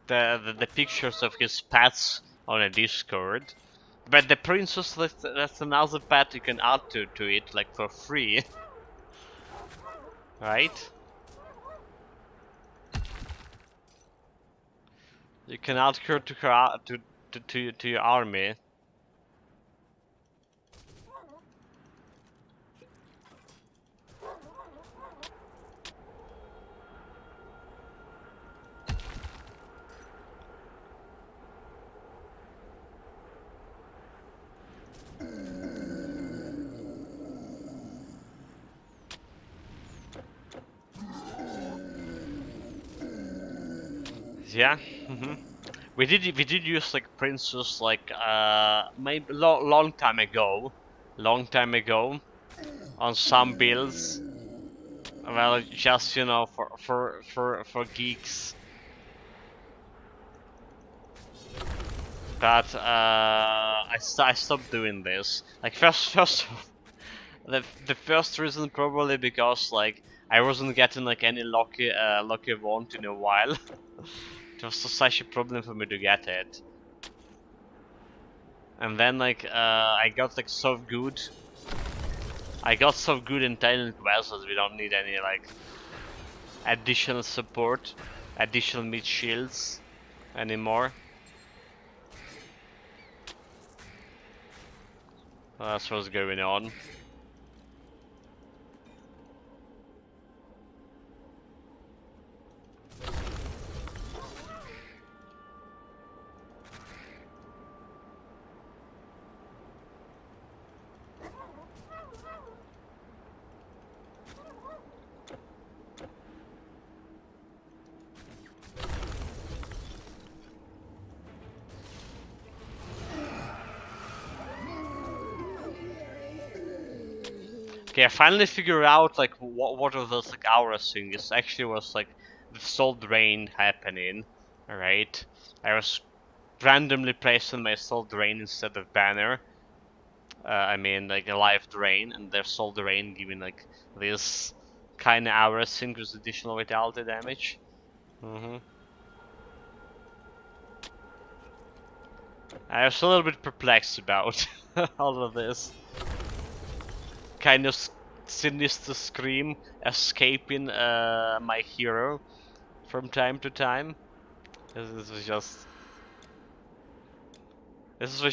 [SPEAKER 1] the pictures of his pets on a Discord. But the princess, that's another pet you can add to it, like for free. Right? You can add her to to your army. yeah. We did use like Princess like maybe long time ago, on some builds. Well, just you know, for geeks. But I stopped doing this. Like first the first reason probably because like I wasn't getting like any lucky wand in a while. It was such a problem for me to get it. And then like I got like so good. I got so good in Thailand quests that we don't need any like additional support, additional mid shields anymore. That's what's going on. Okay, I finally figured out like what of those like aura thing is actually was like the soul drain happening. Alright. I was randomly placing my soul drain instead of banner. I mean like a life drain, and their soul drain giving like this kinda aura thing with additional vitality damage. I was a little bit perplexed about all of this. Kind of sinister scream escaping my hero from time to time. This was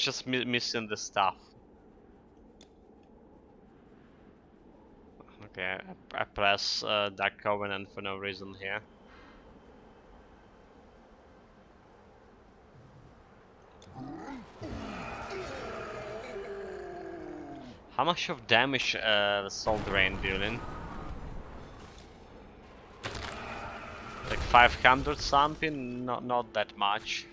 [SPEAKER 1] just missing the stuff. Okay, I press that covenant for no reason here. How much of damage the soul drain dealing? Like 500 something? Not that much.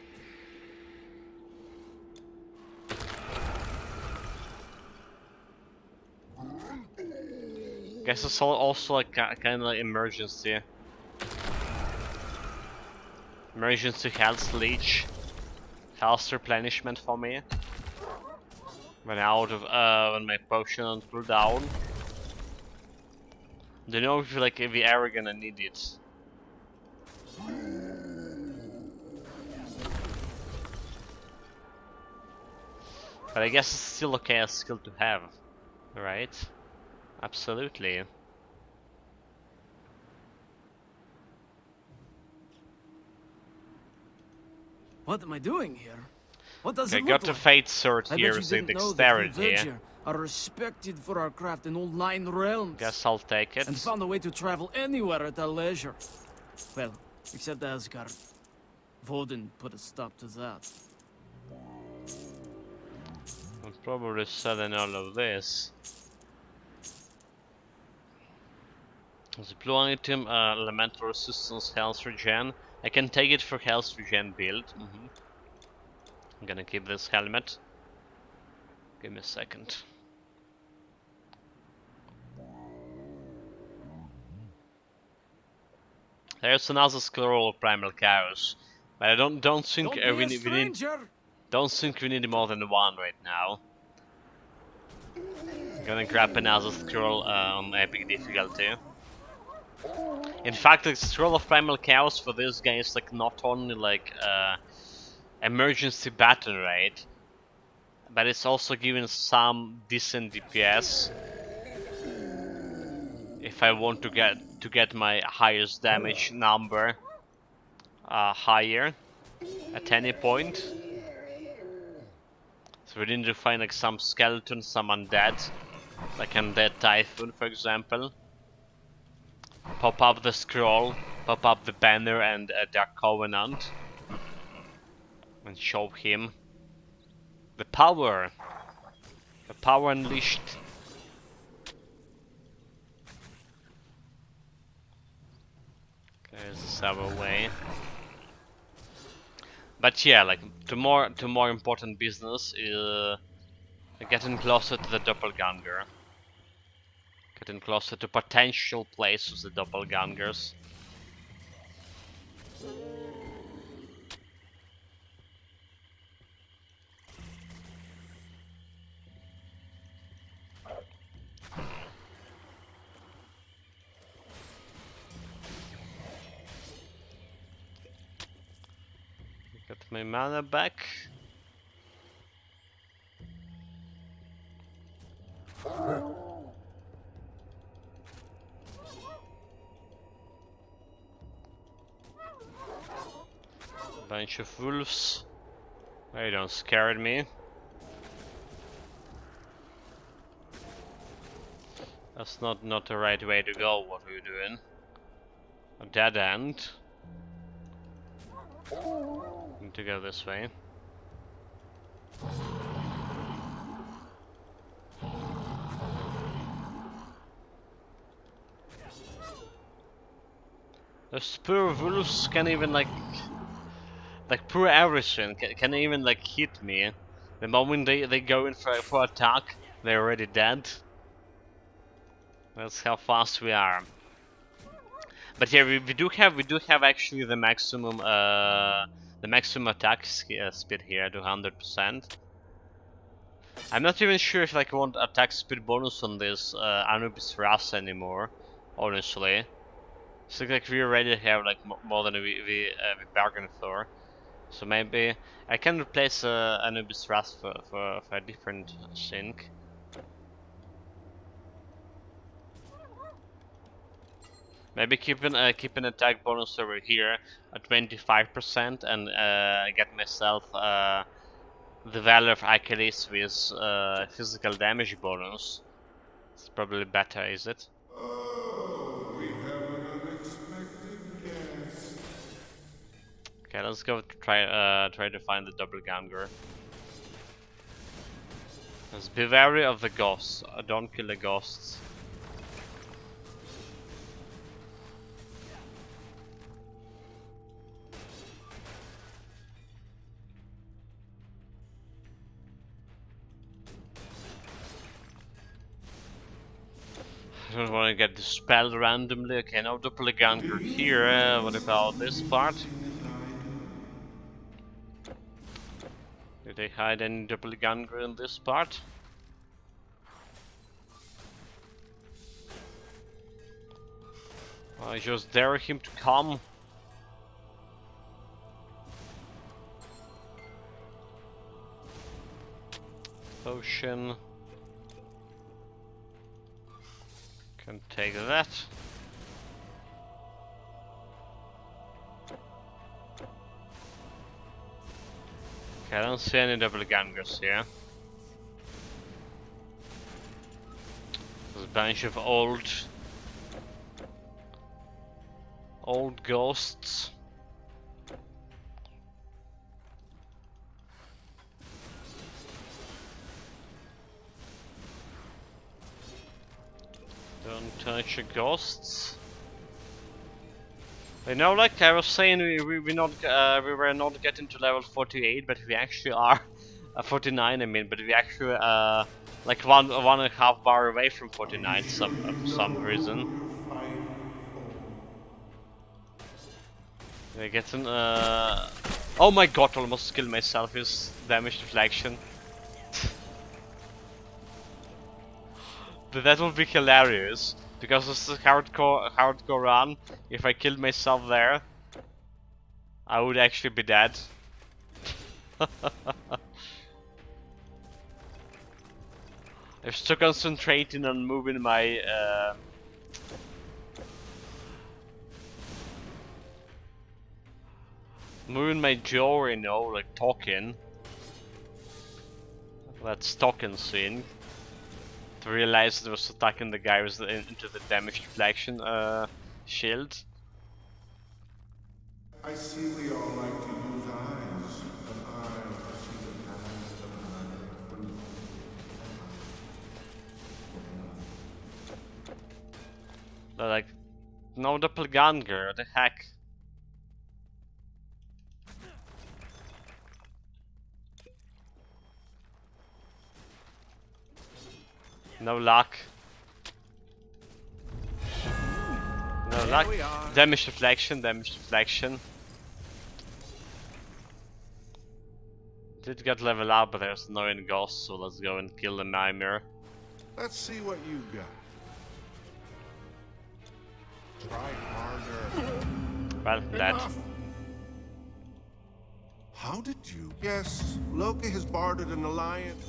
[SPEAKER 1] Guess it's also like kind of like emergency health leech, health replenishment for me. When when my potion on cooldown. Don't know if like if we ever gonna need it. But I guess it's still okay as skill to have, right? Absolutely.
[SPEAKER 11] What am I doing here? What does
[SPEAKER 1] I
[SPEAKER 11] it
[SPEAKER 1] got
[SPEAKER 11] look
[SPEAKER 1] the
[SPEAKER 11] like?
[SPEAKER 1] fate sword
[SPEAKER 11] I
[SPEAKER 1] here
[SPEAKER 11] bet you
[SPEAKER 1] with
[SPEAKER 11] didn't know that we
[SPEAKER 1] dexterity.
[SPEAKER 11] Verger are respected for our craft in all 9 realms.
[SPEAKER 1] Guess I'll take it.
[SPEAKER 11] And found a way to travel anywhere at our leisure. Well, except Asgard. Vodin put a stop to that.
[SPEAKER 1] I'm probably selling all of this. The blue item, elemental resistance, health regen. I can take it for health regen build. I'm gonna keep this helmet. Give me a second. There's another scroll of primal chaos, but I don't think we need more than one right now. I'm gonna grab another scroll on epic difficulty. In fact, the scroll of primal chaos for this guy is like not only like emergency battle rate, but it's also giving some decent DPS. If I want to get my highest damage number higher at any point. So we need to find like some skeletons, some undead, like undead typhoon for example. Pop up the scroll, pop up the banner and the covenant, and show him the power unleashed. Okay, this is our way. But yeah, like the more important business is getting closer to the doppelganger. Getting closer to potential place of the doppelgangers. Get my mana back. Bunch of wolves. They don't scare me. That's not the right way to go. What are you doing? A dead end. Need to go this way. Those poor wolves can even like poor everything can even like hit me. The moment they go in for attack, they're already dead. That's how fast we are. But yeah, we do have actually the maximum attack speed here to 100%. I'm not even sure if like I want attack speed bonus on this Anubis Wrath anymore, honestly. So like we already have like more than we bargained for. So maybe I can replace Anubis Wrath for a different thing. Maybe keep an attack bonus over here at 25% and get myself the Valor of Achilles with physical damage bonus. It's probably better, is it?
[SPEAKER 8] Oh, we have an unexpected guest.
[SPEAKER 1] Okay, let's go try to find the doppelganger. Just be wary of the ghosts. Don't kill the ghosts. I don't want to get dispelled randomly. Okay, no doppelganger here. What about this part? Did they hide any doppelganger in this part? I just dare him to come. Potion. Can take that. Okay, I don't see any doppelgangers here. There's a bunch of old ghosts. Don't touch the ghosts. You know, like I was saying, we were not getting to level 48, but we actually are 49. I mean, but we actually like one and a half bar away from 49 for some reason. We're getting oh my god! Almost killed myself with damage deflection. But that would be hilarious because it's a hardcore run. If I killed myself there, I would actually be dead. I was still concentrating on moving my jaw, you know, like talking. That's talking scene. To realize that I was attacking the guy with into the damage deflection shield.
[SPEAKER 8] I see we all like to use eyes, and I see the past of my fruit.
[SPEAKER 1] They're like, no doppelganger, what the heck? No luck. No luck. Damage deflection, damage deflection. Did get level up, but there's no in ghost, so let's go and kill the nightmare.
[SPEAKER 8] Let's see what you got. Try harder.
[SPEAKER 1] Well, dead.
[SPEAKER 8] Enough. How did you? Yes, Loki has bartered an alliance.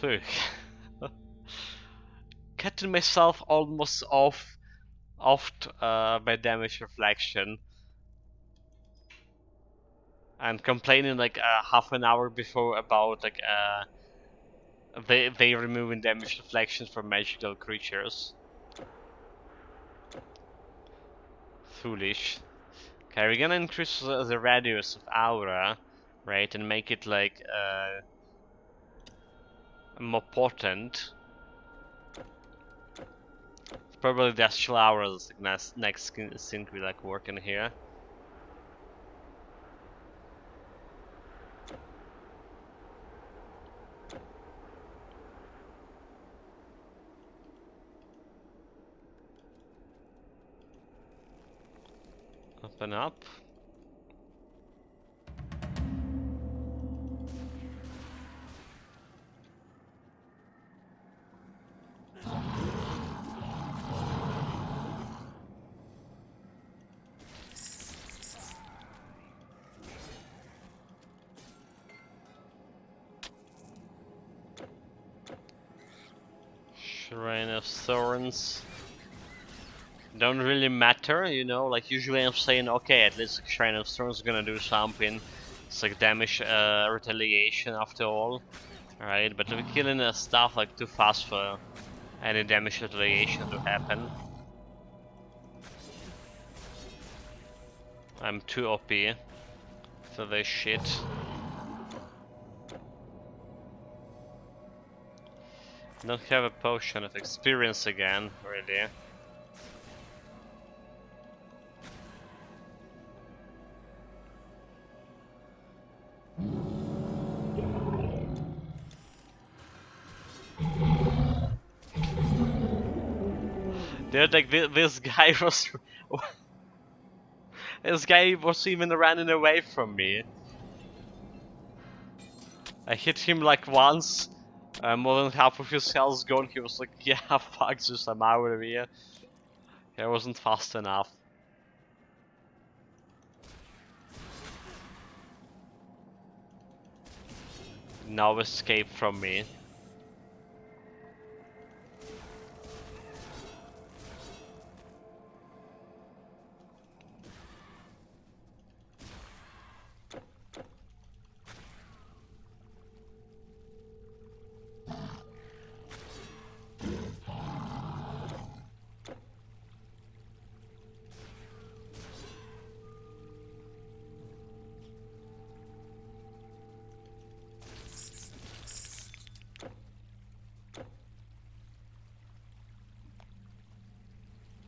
[SPEAKER 1] Fuck. Getting myself almost off by damage reflection. And complaining like half an hour before about like they removing damage deflections from magical creatures. Foolish. Okay, we're gonna increase the radius of aura, right, and make it like more potent. Probably the astral aura is like next thing we like working here. Open up. Shrine of Thorns. Don't really matter, you know, like usually I'm saying, okay, at least Shrine of Thorns is gonna do something. It's like damage retaliation after all. Alright, but we're killing stuff like too fast for any damage retaliation to happen. I'm too OP for this shit. Don't have a potion of experience again, really. Dude, like this guy was, this guy was even running away from me. I hit him like once, more than half of his health's gone. He was like, "Yeah, fuck this, I'm out of here." I wasn't fast enough. No escape from me.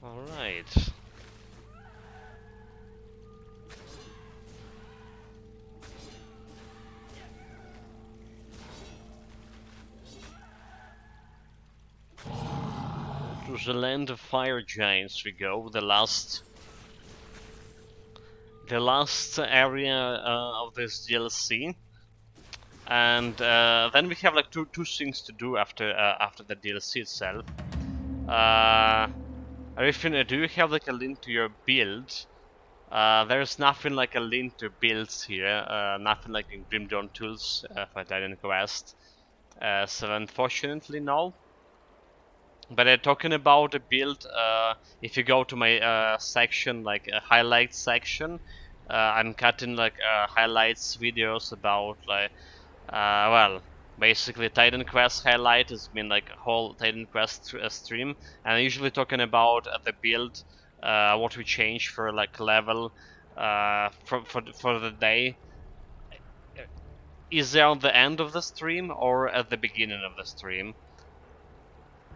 [SPEAKER 1] Alright. To the land of fire giants we go, the last area of this DLC. And then we have like two things to do after the DLC itself. Griffin, do you have like a link to your build? There's nothing like a link to builds here. Nothing like in Grim Dawn Tools for Titan Quest. So unfortunately, no. But talking about the build, if you go to my section, like a highlights section, I'm cutting like highlights videos about like, well, basically Titan Quest highlight has been like a whole Titan Quest stream, and I'm usually talking about the build, what we changed for like level for the day. Is there on the end of the stream or at the beginning of the stream?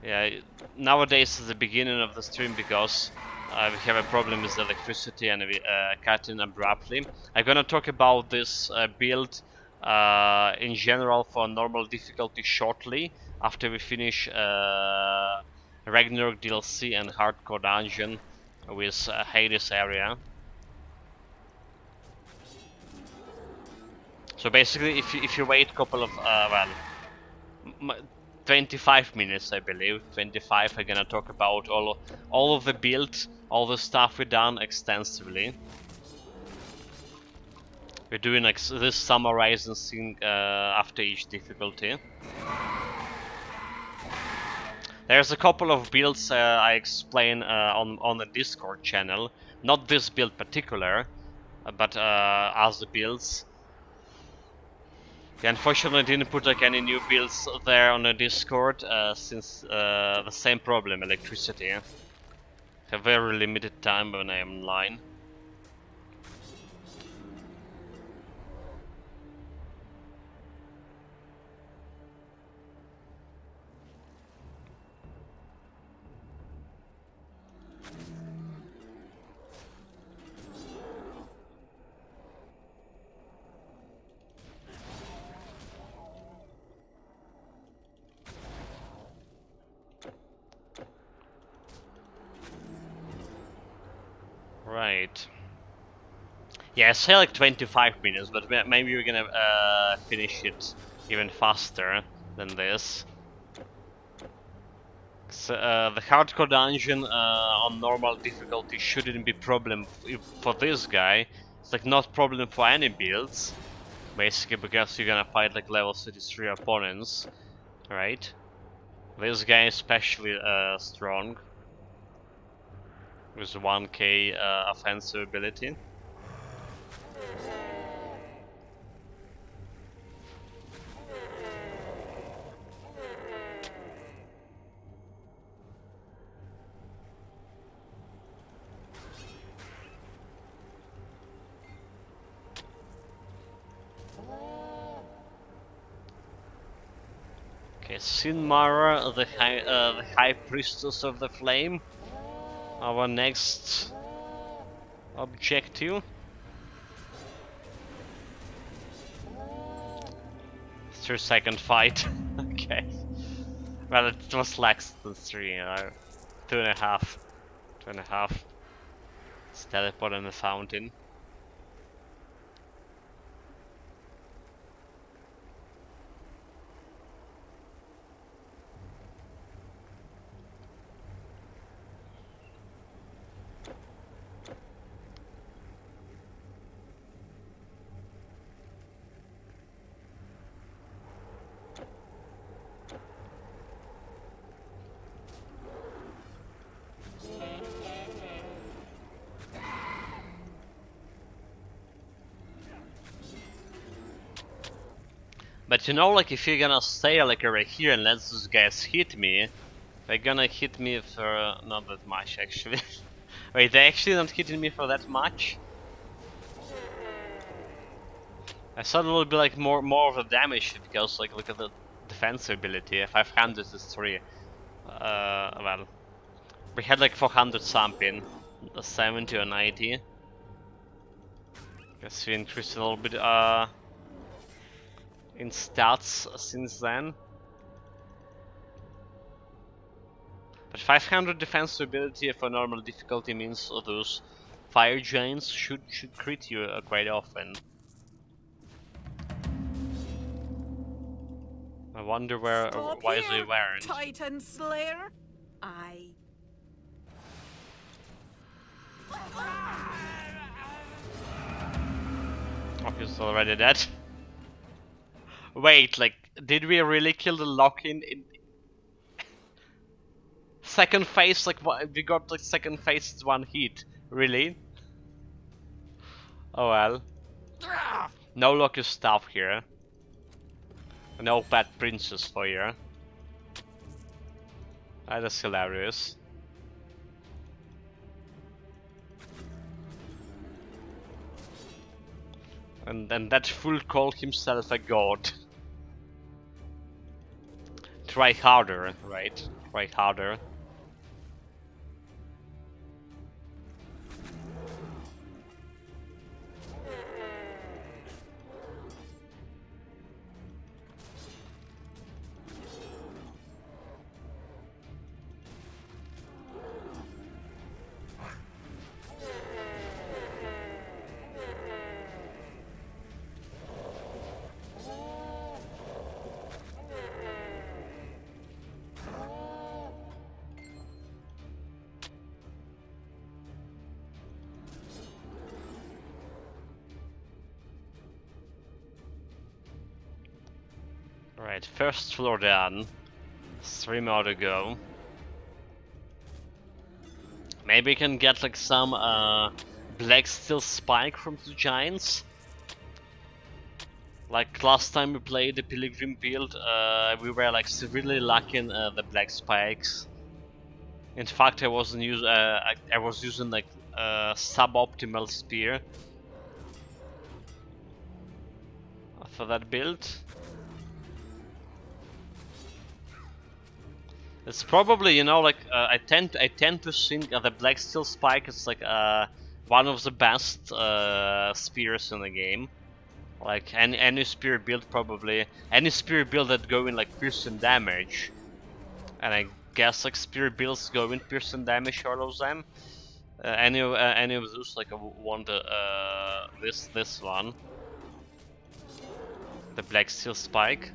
[SPEAKER 1] Yeah, nowadays it's the beginning of the stream because we have a problem with the electricity and we cut in abruptly. I'm gonna talk about this build in general for normal difficulty shortly after we finish Ragnarok DLC and Hardcore Dungeon with Hades area. So basically, if you wait a couple of 25 minutes, I believe. 25. I'm gonna talk about all of the build, all the stuff we done extensively. We're doing like this summarizing thing after each difficulty. There's a couple of builds I explain on the Discord channel. Not this build particular, but other builds. Yeah, unfortunately, I didn't put like any new builds there on the Discord since the same problem, electricity. Have very limited time when I am online. Right. Yeah, I say like 25 minutes, but maybe we're gonna finish it even faster than this. So, the hardcore dungeon on normal difficulty shouldn't be problem for this guy. It's like not problem for any builds, basically because you're gonna fight like level 33 opponents, right? This guy is especially strong with 1k offensive ability. Okay, Sinmara, the High Priestess of the Flame, our next objective. 3-second fight. Okay. Well, it was less than 3, 2.5. 2.5. Let's teleport in the fountain. But you know, like if you're gonna stay like right here and let those guys hit me, they're gonna hit me for not that much actually. Wait, they actually not hitting me for that much? I thought it would be like more of the damage because like look at the defense ability. 500 is 3. Well, we had like 400 something, 70 or 90. Guess we increased a little bit in stats since then. But 500 defense ability for normal difficulty means those fire giants should crit you quite often. I wonder why they weren't.
[SPEAKER 5] Titan Slayer. I.
[SPEAKER 1] Oh, he's already dead. Wait, like, did we really kill the lock-in in second phase? Like, what? We got like second phase 1 hit. Really? Oh well. No lucky stuff here. No bad princess for you. That is hilarious. And that fool called himself a god. Try harder, right? Try harder. Right, first floor done. 3 more to go. Maybe we can get like some black steel spike from the giants. Like last time we played the Pilgrim build, we were like severely lacking the black spikes. In fact, I was using like suboptimal spear for that build. It's probably, you know, like I tend to think the black steel spike is like one of the best spears in the game. Like any spear build, probably any spear build that go in like piercing damage, and I guess like spear builds go in piercing damage, all of them. Any of those, like I want this one, the black steel spike.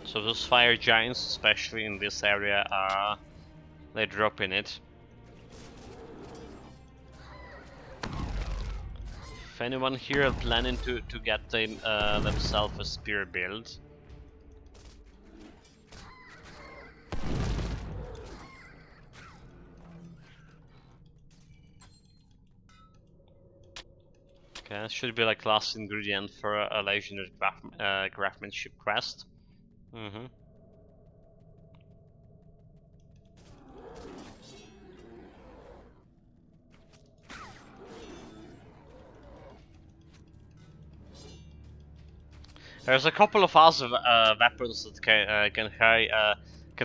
[SPEAKER 1] So those fire giants, especially in this area, they drop in it. If anyone here planning to get themselves a spear build. Okay, that should be like last ingredient for a legendary craftsmanship quest. There's a couple of other weapons that can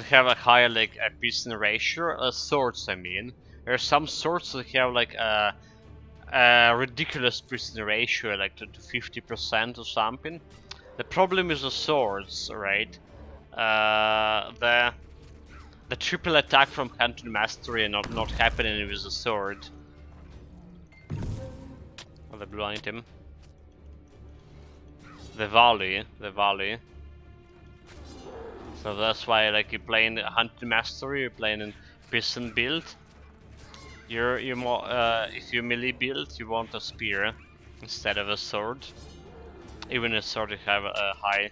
[SPEAKER 1] have a higher like piercing ratio. Swords, I mean. There's some swords that have like a ridiculous piercing ratio, like to 50% or something. The problem is the swords, right? The triple attack from Canton Mastery and not happening with the sword. Or the blue item. The volley. So that's why, like, you're playing Hunting Mastery, you're playing in Piston build. You're more if you melee build, you want a spear instead of a sword. Even a sword, you have a high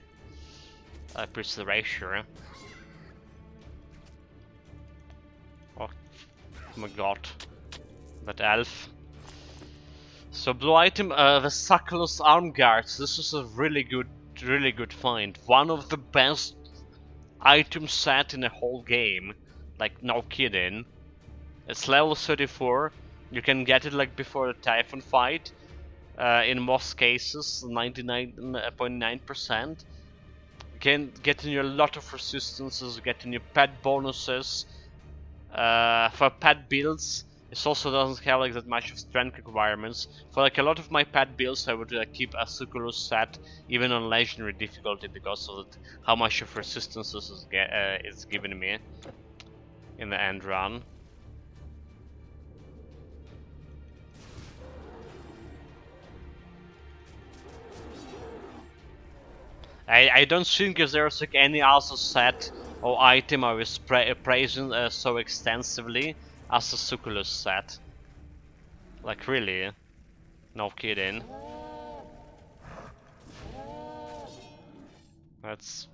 [SPEAKER 1] piercing ratio. Oh my god, that elf. So blue item, the Succulus arm guards. This is a really good find. One of the best item set in the whole game. Like, no kidding. It's level 34. You can get it like before the Typhon fight. In most cases, 99.9%. Getting you a lot of resistances, getting you pet bonuses. For pet builds, it also doesn't have like that much of strength requirements. For like a lot of my pet builds, I would keep a Succulus set even on legendary difficulty because of how much of resistances it's given me in the end run. I don't think if there's like any other set or item I was praising so extensively as the Succulus set. Like, really? No kidding. That's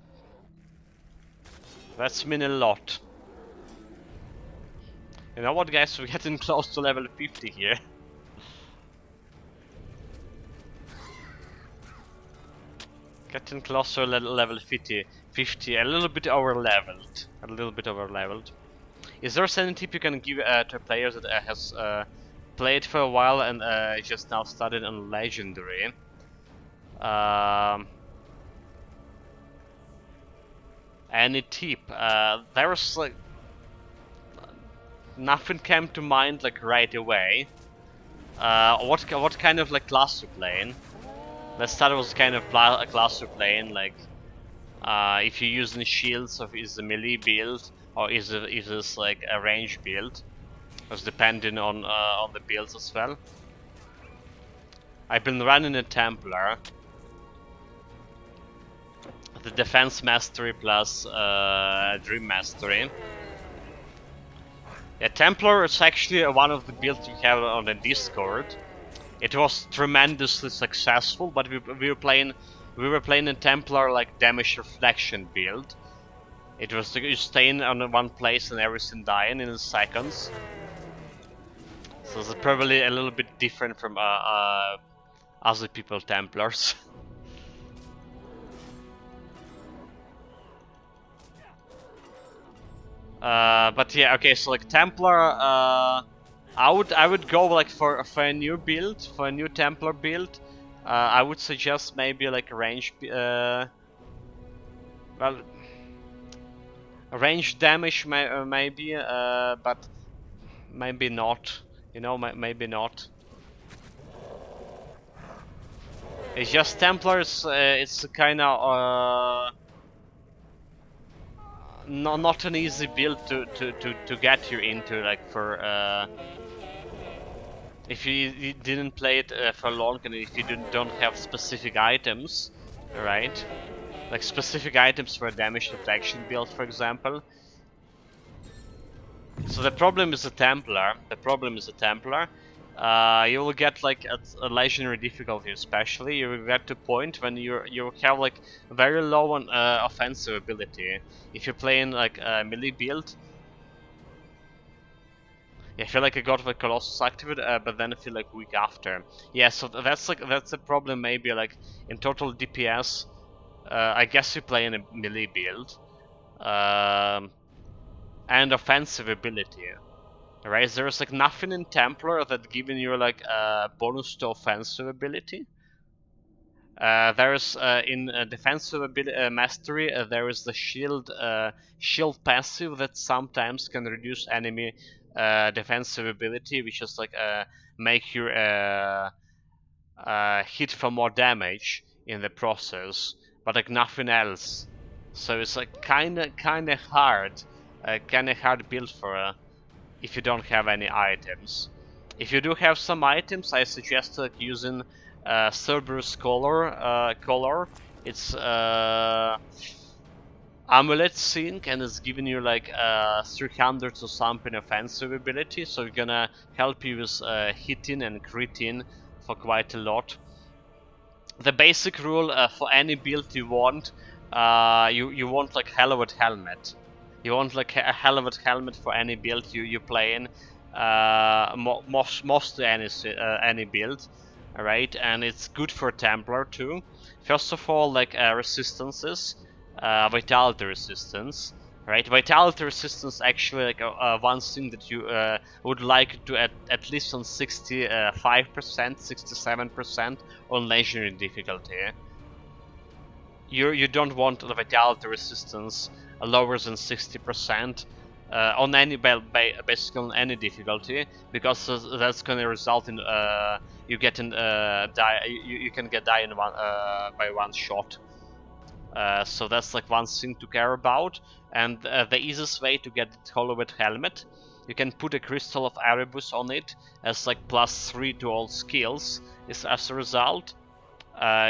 [SPEAKER 1] mean a lot. You know what, guys? We're getting close to level 50 here. Getting closer to level 50, a little bit over leveled. Is there any tip you can give to a player that has played for a while and just now started on legendary? Any tip? There's like nothing came to mind like right away. What kind of like class you playing? Let's start with kind of a class you're playing, like if you're using shields, or is it a melee build, or is this like a range build? It's depending on the builds as well. I've been running a Templar, the Defense Mastery plus Dream Mastery. Yeah, Templar is actually one of the builds we have on the Discord. it was tremendously successful, but we were playing a Templar like damage reflection build. It was you staying on one place and everything dying in seconds. So it's probably a little bit different from other people Templars. But yeah, okay, so like Templar, I would go like for a new build, for a new Templar build. I would suggest maybe like a range, well, range damage maybe, but maybe not. You know, maybe not. It's just Templars. It's kind of not an easy build to get you into, like for if you didn't play it for long and if you don't have specific items, right? Like specific items for a damage deflection build, for example. So the problem is a Templar. You will get like a legendary difficulty, especially you will get to a point when you have like very low on offensive ability. If you're playing like a melee build, yeah, I feel like I got the Colossus activated, but then I feel like weak after. Yeah, so that's a problem maybe like in total DPS. I guess you play in a melee build, and offensive ability. Right, there's like nothing in Templar that giving you like a bonus to offensive ability. There's in defensive ability mastery. There is the shield passive that sometimes can reduce enemy defensive ability, which is like make your hit for more damage in the process, but like nothing else. So it's like kind of hard build for if you don't have any items. If you do have some items, I suggest like using Cerberus color. It's Amulet Sync, and it's giving you like 300 or something offensive ability, so it's gonna help you with hitting and critting for quite a lot. The basic rule for any build you want, you want like Hallowed Helmet. You want like a Hallowed Helmet for any build you play in, mostly any build, right? And it's good for Templar too. First of all, like resistances, Vitality resistance, right? Vitality resistance actually like one thing that you would like to at least on 65%, 67% on legendary difficulty. You don't want the vitality resistance lower than 60% on any basically on any difficulty, because that's going to result in you getting you can get die in by one shot. So that's like one thing to care about, and the easiest way to get the Hollowed Helmet, you can put a Crystal of Erebus on it as like +3 to all skills is as a result,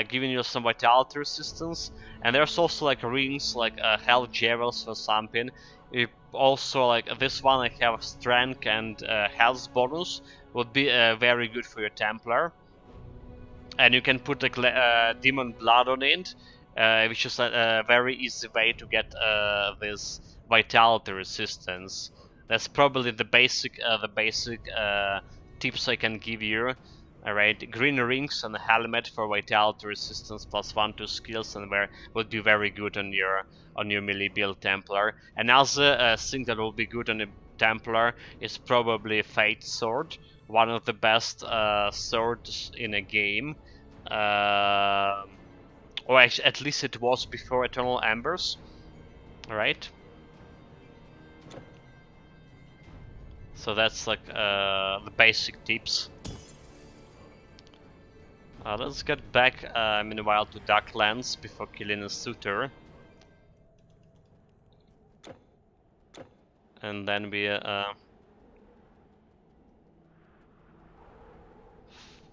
[SPEAKER 1] giving you some vitality resistance. And there's also like rings like health jewels or something. You also like this one I have strength and health bonus would be very good for your Templar. And you can put like demon blood on it, which is a very easy way to get this vitality resistance. That's probably the basic tips I can give you. Alright, green rings and a helmet for vitality resistance +1 to skills, and would be very good on your melee build Templar. Another thing that will be good on a Templar is probably Fate Sword, one of the best swords in a game. Or at least it was before Eternal Embers. Alright. So that's like the basic tips. Let's get back meanwhile to Darklands before killing a suitor. And then we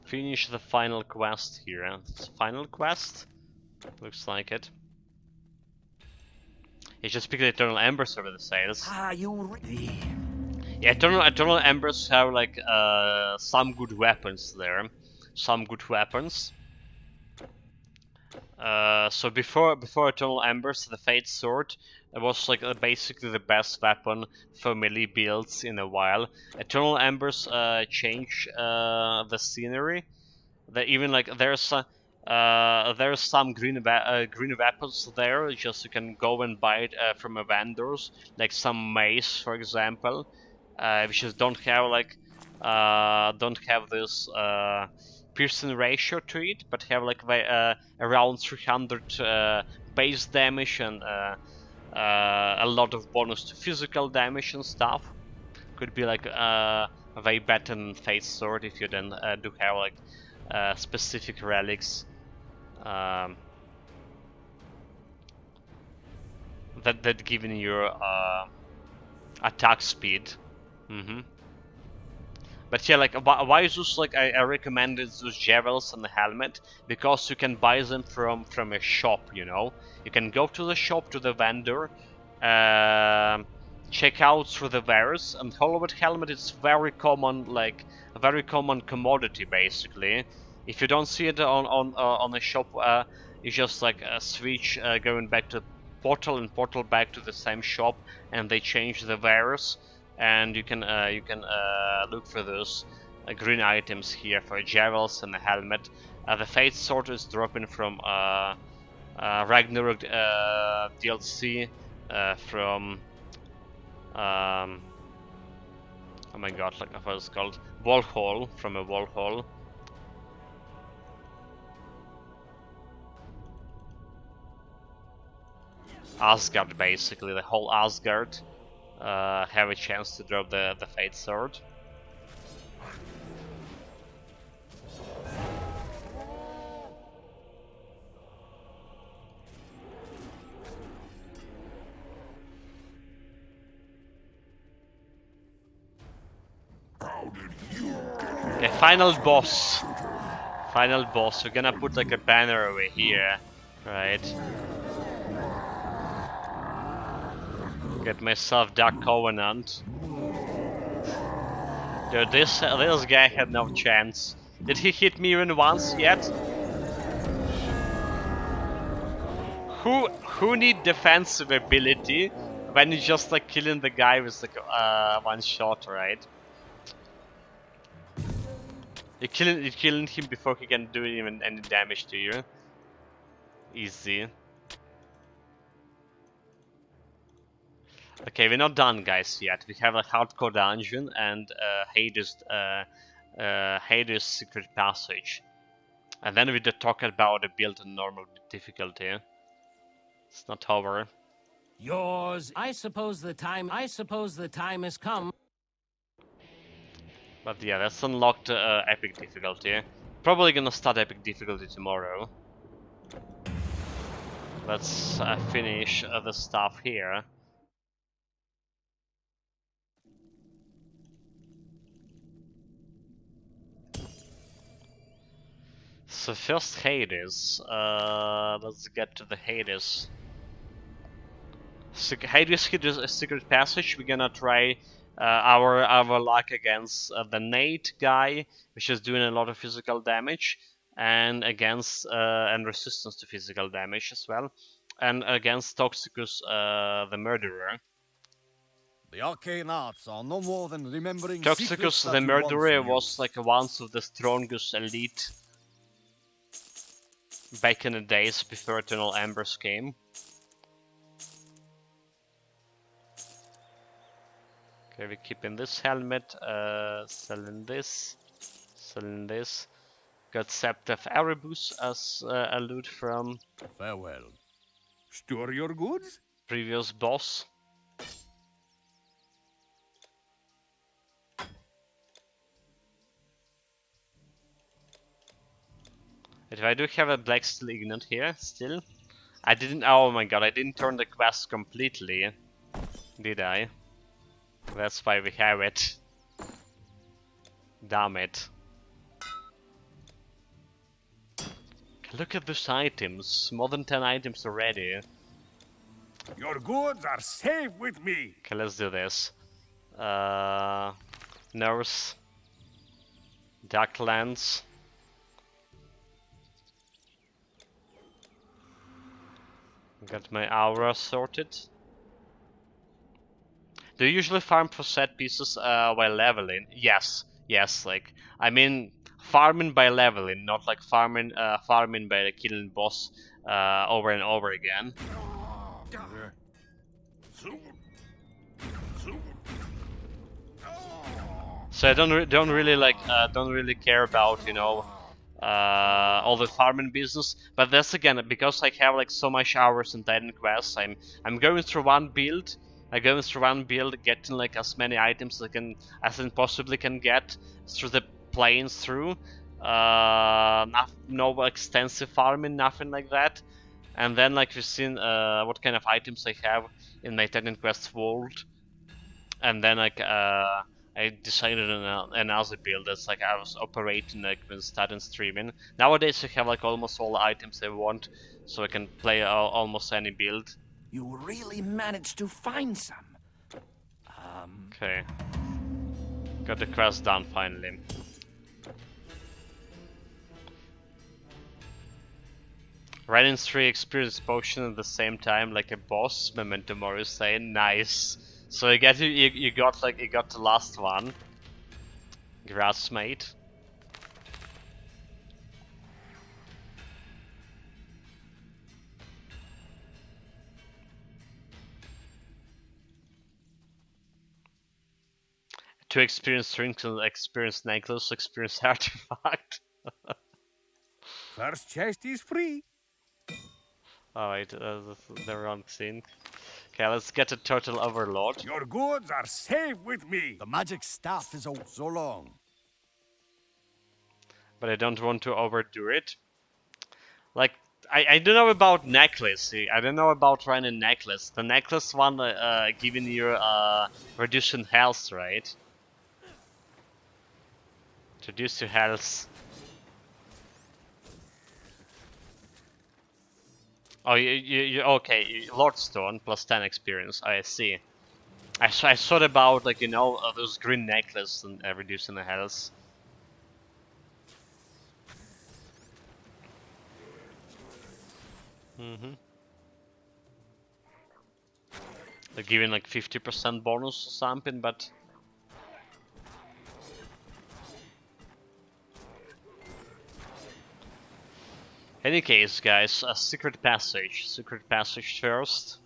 [SPEAKER 1] finish the final quest here. It's final quest? Looks like it. It's just because Eternal Embers over the sales. Yeah, Eternal Embers have like some good weapons there. some good weapons. So before Eternal Embers, the Fate Sword was like basically the best weapon for melee builds in a while. Eternal Embers change the scenery. Even like there's some green weapons there. Just you can go and buy it from a vendors, like some mace, for example, which just don't have like don't have this piercing ratio to it, but have like around 300 base damage and a lot of bonus to physical damage and stuff. Could be like way better than Fate Sword if you then do have like specific relics that giving you attack speed. But yeah, like why just like I recommended those jewels and the helmet, because you can buy them from a shop. You know, you can go to the shop, to the vendor, check out through the wares, and Hollow helmet is very common, like a very common commodity basically. If you don't see it on a shop, you just like switch going back to portal and portal back to the same shop, and they change the wares. And you can look for those green items here for jewels and a helmet. The Fate Sword is dropping from Ragnarok DLC from oh my god, like what it's called, Wallhall, from a Wallhall. Asgard, basically the whole Asgard have a chance to drop the Fate Sword. Okay, final boss. Final boss. We're gonna put like a banner over here, right? Get myself Dark Covenant. Dude, this guy had no chance. Did he hit me even once yet? Who need defensive ability when you just like killing the guy with like one shot, right? You're killing him before he can do even any damage to you. Easy. Okay, we're not done, guys, yet. We have a hardcore dungeon and Hades secret passage, and then we talk about the build and normal difficulty. It's not over.
[SPEAKER 10] Yours. I suppose the time has come.
[SPEAKER 1] But yeah, that's unlocked epic difficulty. Probably gonna start epic difficulty tomorrow. Let's finish the stuff here. So first Hades. Let's get to the Hades. Hades secret passage. We're gonna try our luck against the Nate guy, which is doing a lot of physical damage, and against and resistance to physical damage as well, and against Toxicus, the murderer.
[SPEAKER 12] The arcane arts are no more than remembering
[SPEAKER 1] Toxicus, the murderer, was like once of the strongest elite back in the days before Eternal Embers came. Okay, we're keeping this helmet, selling this. Got Sept of Erebus as a loot from
[SPEAKER 12] Farewell. Store your goods?
[SPEAKER 1] Previous boss. If I do have a Black Steel Ignite here, still. I didn't, oh my god, I didn't turn the quest completely, did I? That's why we have it. Damn it. Look at those items, more than 10 items already.
[SPEAKER 12] Your goods are safe with me.
[SPEAKER 1] Okay, let's do this. Nurse. Darklands. Got my aura sorted. Do you usually farm for set pieces while leveling? Yes, yes. Like I mean, farming by leveling, not like farming by like, killing boss over and over again. So I don't really like don't really care about all the farming business. But that's again because I have like so much hours in Titan quests. I'm going through one build. I'm going through one build, getting like as many items as I possibly can get through the plains through. No extensive farming, nothing like that. And then like we've seen what kind of items I have in my Titan quest world. And then like I decided on another build that's like I was operating like when starting streaming. Nowadays I have like almost all the items I want, so I can play almost any build.
[SPEAKER 10] You really managed to find some.
[SPEAKER 1] Okay. Got the quest done finally. Running 3 experience potion at the same time like a boss, Memento Mori saying nice. So you got you got the last one. Grass mate. To experience drinks and experience necklace, experience artifact.
[SPEAKER 12] First chest is free.
[SPEAKER 1] Oh wait, that's the wrong thing. Okay, let's get a total overlord.
[SPEAKER 12] Your goods are safe with me. The magic staff is so long.
[SPEAKER 1] But I don't want to overdo it. Like, I don't know about necklace. See, I don't know about running necklace. The necklace one giving you reducing health, right? Reduce your health. Oh, you okay? Lordstone plus 10 experience. I see. I thought about like those green necklace and reducing the health. They're giving like 50% bonus or something, but any case, guys, a secret passage. Secret passage first.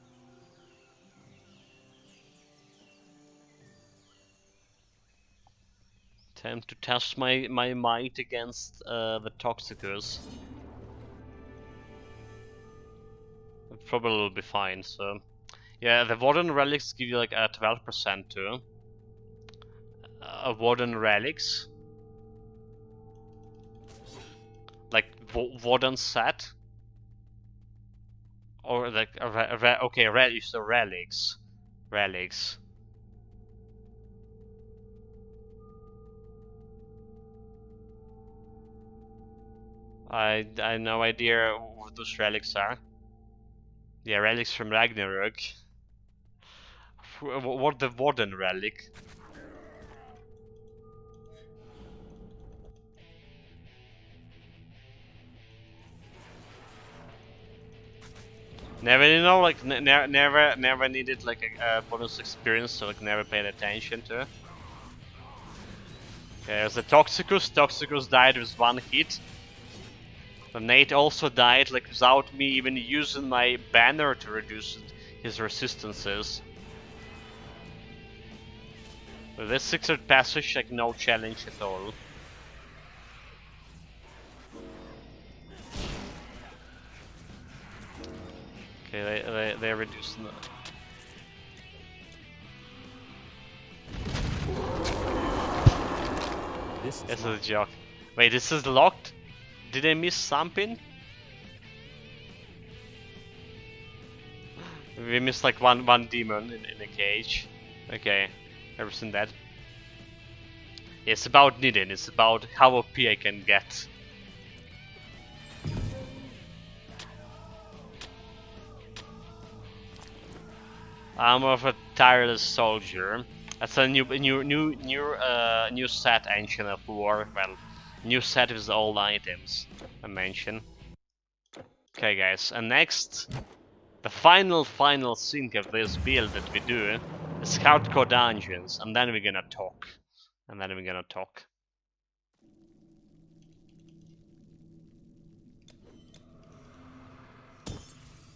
[SPEAKER 1] Time to test my might against the Toxicus. It probably will be fine, so... Yeah, the Warden Relics give you like a 12% too. Warden Relics. Like, Warden set. Or like, okay, so Relics. Relics. I have no idea what those relics are. Yeah, relics from Ragnarok. What the Warden relic? Never, like never needed like a bonus experience, so like never paid attention to. Okay, there's the Toxicus. Toxicus died with one hit. The Nate also died like without me even using my banner to reduce his resistances. With this secret passage, like no challenge at all. Okay, they're reducing the... This is a joke. Wait, this is locked? Did I miss something? We missed like one demon in a cage. Okay, never seen that. It's about Nidin, it's about how OP I can get. Armor of a tireless soldier. That's a new set, Ancient of War. Well, new set with all items I mentioned. Okay, guys, and next, The final sync of this build that we do is hardcore dungeons, and then we're gonna talk.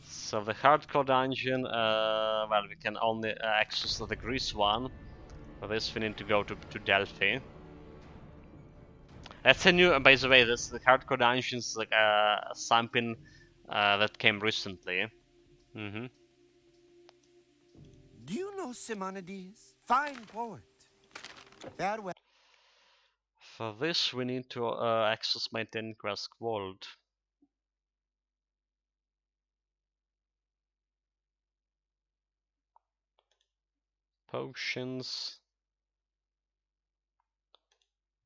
[SPEAKER 1] So the hardcore dungeon, well, we can only access the Greece one. For this, we need to go to Delphi. That's a new, by the way, this the hardcore dungeons like something that came recently.
[SPEAKER 10] Do you know Simonides? Fine poet. Farewell.
[SPEAKER 1] For this, we need to access my 10 Quest Vault. Potions.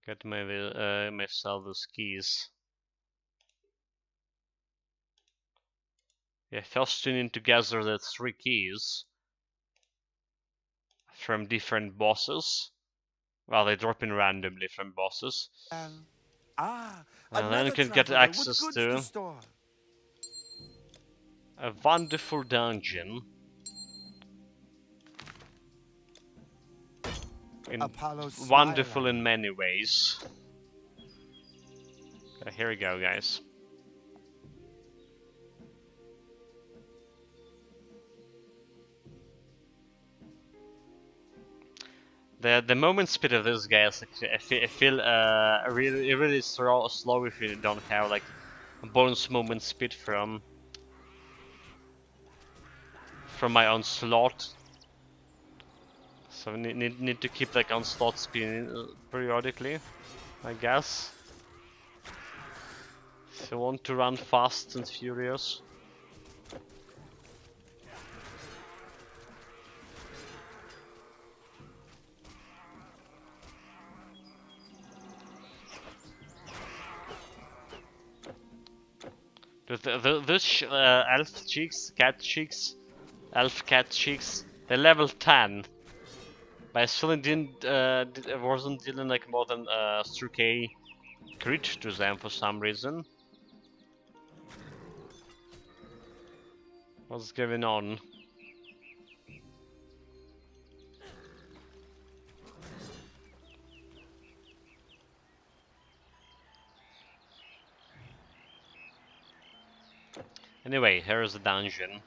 [SPEAKER 1] Get myself those keys. Yeah, first you need to gather the 3 keys from different bosses. Well, they drop in randomly from bosses. And then you can get access to a wonderful dungeon. Wonderful in many ways. Here we go, guys. The movement speed of this guy is like, I feel really slow if you don't have like a bonus movement speed from my own slot. So need to keep like on slot speed periodically, I guess. If you want to run fast and furious. This elf chicks, elf cat chicks, they're level 10. But I still wasn't dealing like more than 3k crit to them for some reason. What's going on? Anyway, here's the dungeon.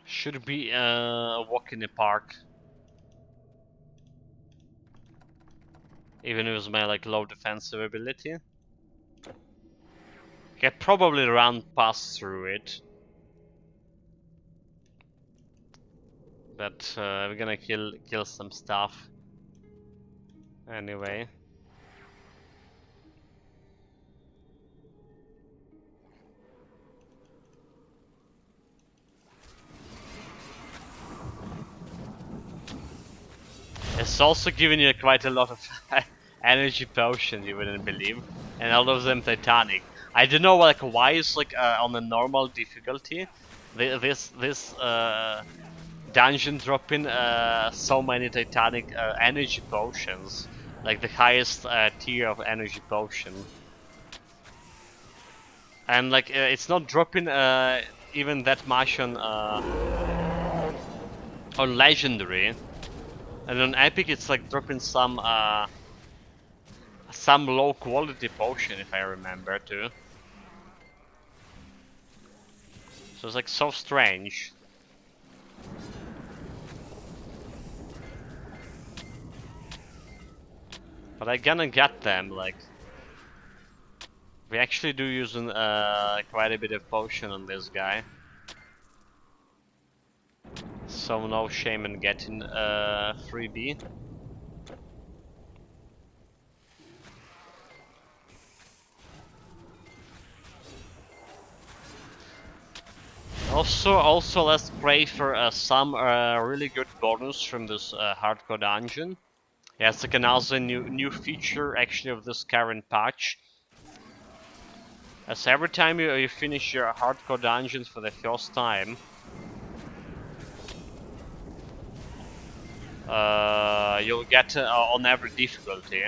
[SPEAKER 1] Should be a walk in the park. Even with my like low defensive ability. Can probably run past through it. But we're gonna kill some stuff. Anyway. It's also giving you quite a lot of energy potions you wouldn't believe, and all of them Titanic. I don't know like why it's like on the normal difficulty, this dungeon dropping so many Titanic energy potions, like the highest tier of energy potion, and like it's not dropping even that much on legendary. And on epic, it's like dropping some low quality potion, if I remember too. So it's like so strange. But I'm gonna get them. Like we actually do using quite a bit of potion on this guy. So no shame in getting freebie. Also, let's pray for some really good bonus from this hardcore dungeon. Yeah, it's like another new feature actually of this current patch. As every time you finish your hardcore dungeons for the first time, you'll get on every difficulty,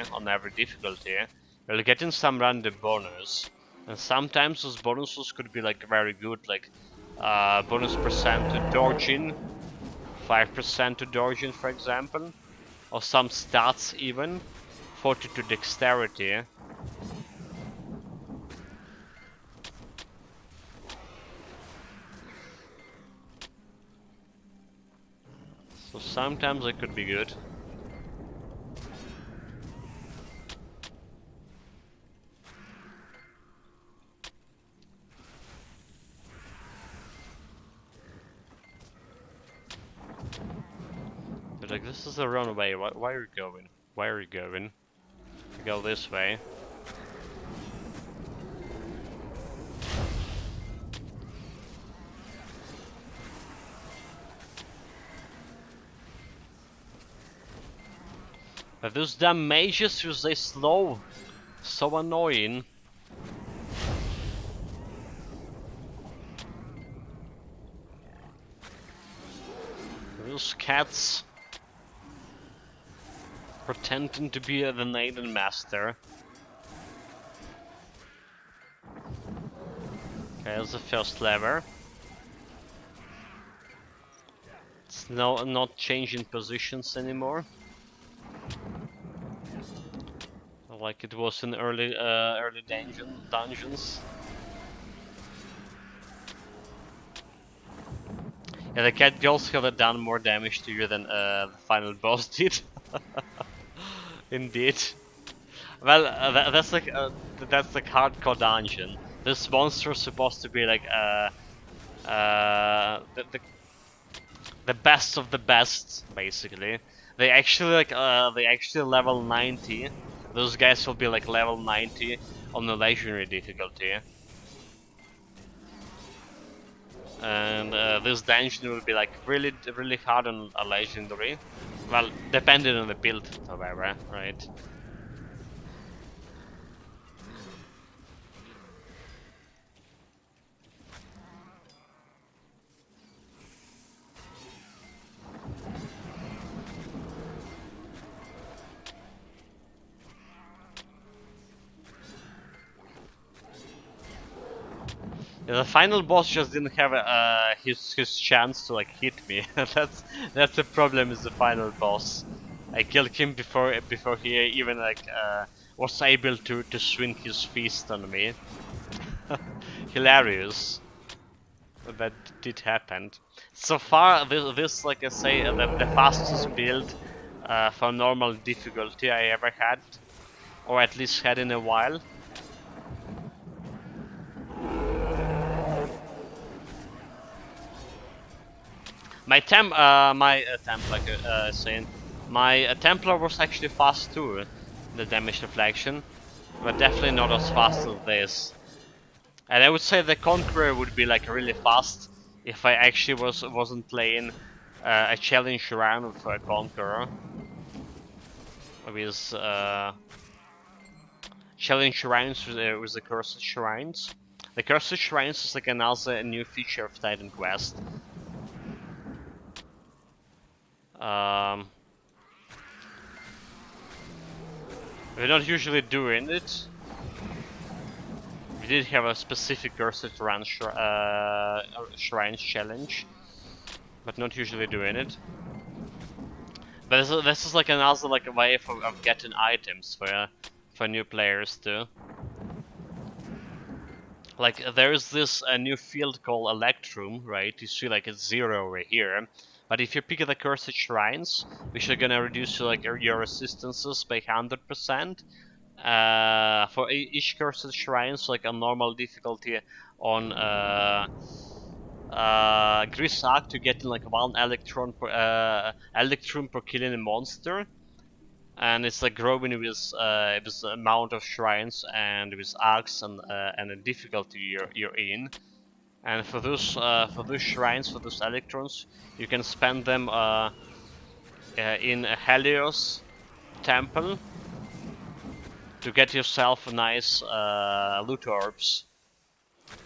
[SPEAKER 1] you'll get in some random bonus, and sometimes those bonuses could be like very good, like bonus percent to dodging, 5% to dodging, for example, or some stats even, 40 to dexterity. So sometimes it could be good. But like, this is the wrong way. Why are you going? Why are you going? You go this way. But those damn mages, they slow. So annoying. Those cats pretending to be the Naden Master. Okay, that's the first lever. It's not changing positions anymore, like it was in early dungeons. Yeah, the cat girls have done more damage to you than the final boss did. Indeed. Well, that's like hardcore dungeon. This monster is supposed to be like the best of the best, basically. They actually level 90. Those guys will be like level 90 on the legendary difficulty. And this dungeon will be like really hard on a legendary. Well, depending on the build, however, right? Yeah, the final boss just didn't have his chance to like hit me. that's the problem with the final boss. I killed him before he even like was able to swing his fist on me. Hilarious. But that did happen. So far, this like I say, the fastest build for normal difficulty I ever had, or at least had in a while. My Templar was actually fast too, the damage deflection, but definitely not as fast as this. And I would say the Conqueror would be like really fast if I actually wasn't playing a challenge round with a Conqueror. With challenge rounds with the Cursed Shrines. The Cursed Shrines is like another new feature of Titan Quest. We're not usually doing it. We did have a specific Cursed Shrines challenge, but not usually doing it. But this is like another like a way of getting items for new players too. Like there is this new field called Electrum, right? You see like it's 0 over here. But if you pick the Cursed Shrines, which are gonna reduce like your resistances by 100%. For each Cursed Shrines, like a normal difficulty on Grisak to getting like 1 electron per killing a monster. And it's like growing with amount of shrines and with arcs and the difficulty you're in. And for those shrines, for those electrons, you can spend them in a Helios temple to get yourself nice loot orbs.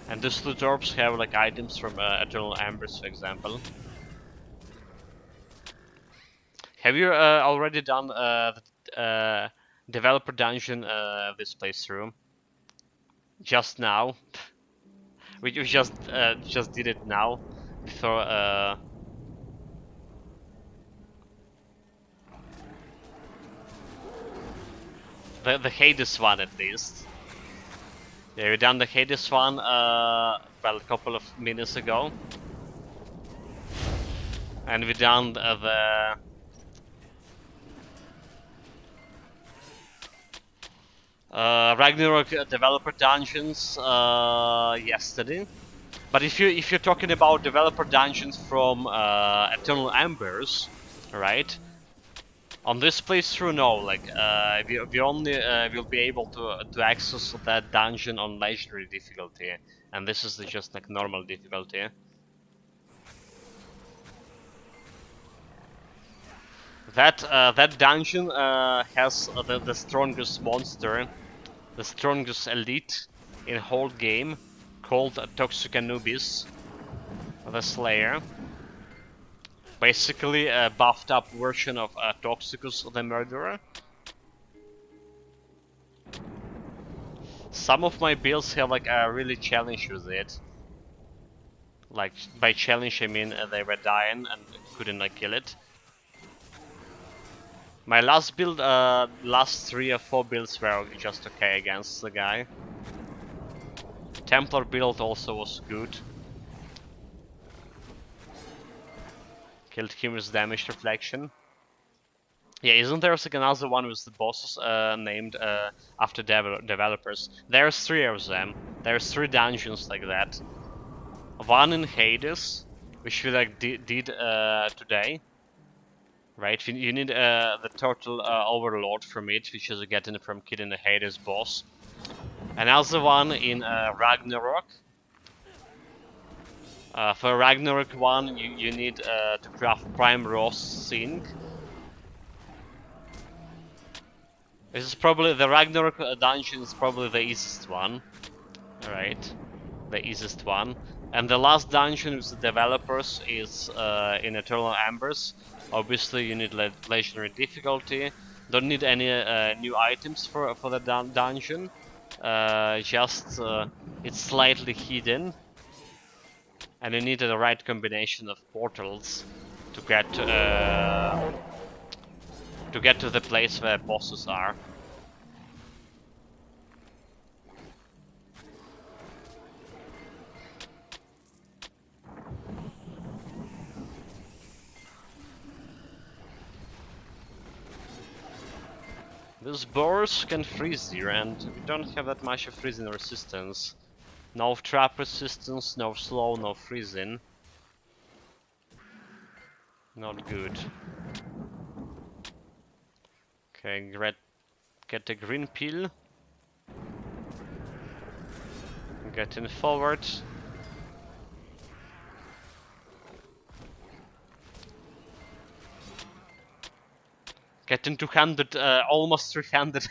[SPEAKER 1] And these loot orbs have like items from Eternal Embers, for example. Have you already done the developer dungeon this playthrough? Just now? We just did it now before the Hades one at least. Yeah, we done the Hades one well a couple of minutes ago, and we done the Ragnarok developer dungeons yesterday. But if you're talking about developer dungeons from Eternal Embers, right? On this playthrough, no. Like we only will be able to access that dungeon on legendary difficulty, and this is just like normal difficulty. That dungeon has the strongest monster, the strongest elite in the whole game, called Toxic Anubis, the Slayer. Basically a buffed up version of Toxicus the Murderer. Some of my builds have like a really challenge with it. Like by challenge I mean they were dying and couldn't like kill it. My last build, last 3 or 4 builds were just okay against the guy. Templar build also was good. Killed him with damage reflection. Yeah, isn't there like another one with the bosses named after developers? There's 3 of them. There's 3 dungeons like that. One in Hades, which we like did today. Right, you need the turtle overlord from it, which is getting from killing the Hades boss. Another one in Ragnarok. For Ragnarok 1, you need to craft Prime Rose Sink. This is probably the Ragnarok dungeon is probably the easiest one. Alright, the easiest one. And the last dungeon with the developers is in Eternal Embers. Obviously you need legendary difficulty. Don't need any new items for the dungeon. Just it's slightly hidden. And you need the right combination of portals to get to the place where bosses are. These boars can freeze here, and we don't have that much of freezing resistance. No trap resistance, no slow, no freezing. Not good. Okay, get a green pill. Getting forward. Getting 200, almost 300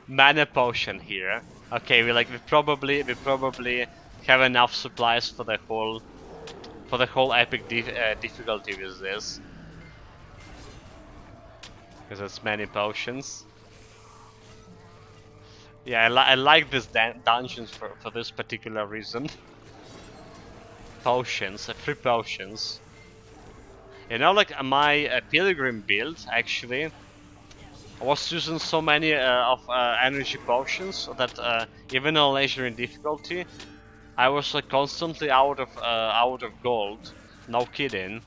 [SPEAKER 1] mana potion here. Okay, we probably have enough supplies for the whole epic difficulty with this. Because it's many potions. Yeah, I like this dungeons for this particular reason. Potions, 3 potions. You know, like my pilgrim build actually, I was using so many of energy potions that even on legendary difficulty, I was like constantly out of gold. No kidding.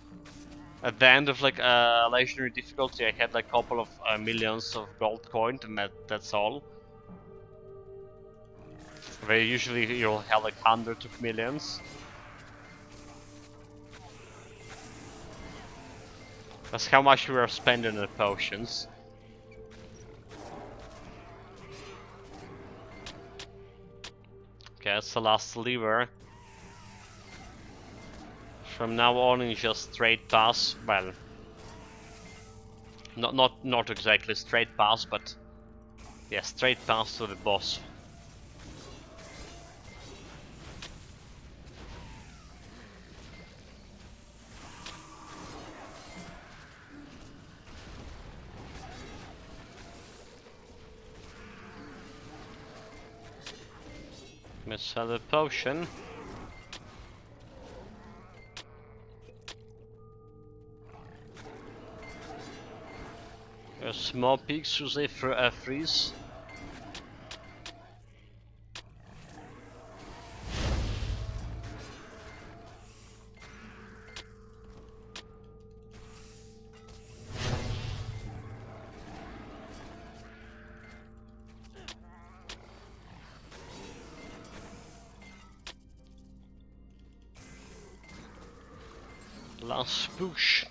[SPEAKER 1] At the end of like legendary difficulty, I had like a couple of millions of gold coins, and that's all. Where usually you'll have like hundreds of millions. That's how much we were spending on potions. Okay, that's the last lever. From now on, it's just straight pass. Well, not exactly straight pass, but yeah, straight pass to the boss. Let's sell a potion. Small peaks who say freeze. Last push.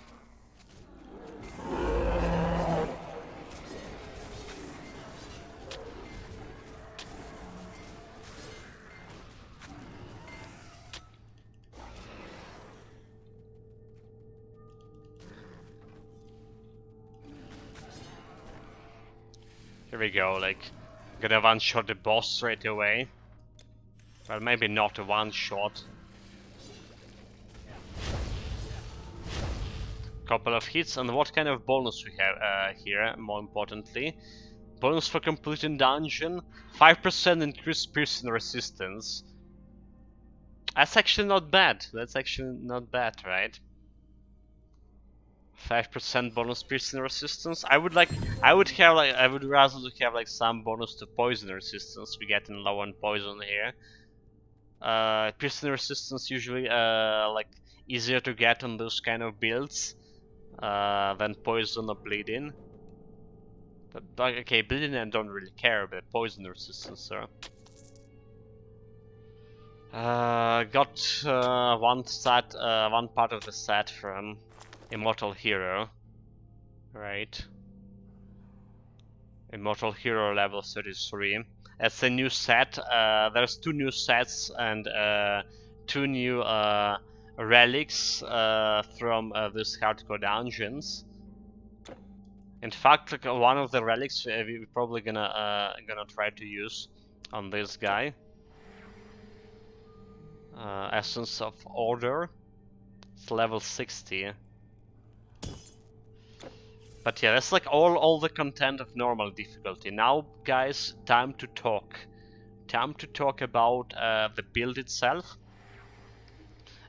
[SPEAKER 1] Here we go, like, gonna one-shot the boss straight away. Well, maybe not a one-shot. Couple of hits, and what kind of bonus we have here, more importantly. Bonus for completing dungeon, 5% increased piercing resistance. That's actually not bad, right? 5% bonus piercing resistance. I would rather have like some bonus to poison resistance. We get in low on poison here. Piercing resistance usually like easier to get on those kind of builds than poison or bleeding. But okay, bleeding I don't really care, but poison resistance, so. Got one part of the set from Immortal Hero, right? Immortal Hero level 33. It's a new set. There's 2 new sets and 2 new relics from this hardcore dungeons. In fact, like, one of the relics we're probably gonna try to use on this guy. Essence of Order. It's level 60. But yeah, that's like all the content of normal difficulty. Now, guys, time to talk. Time to talk about the build itself.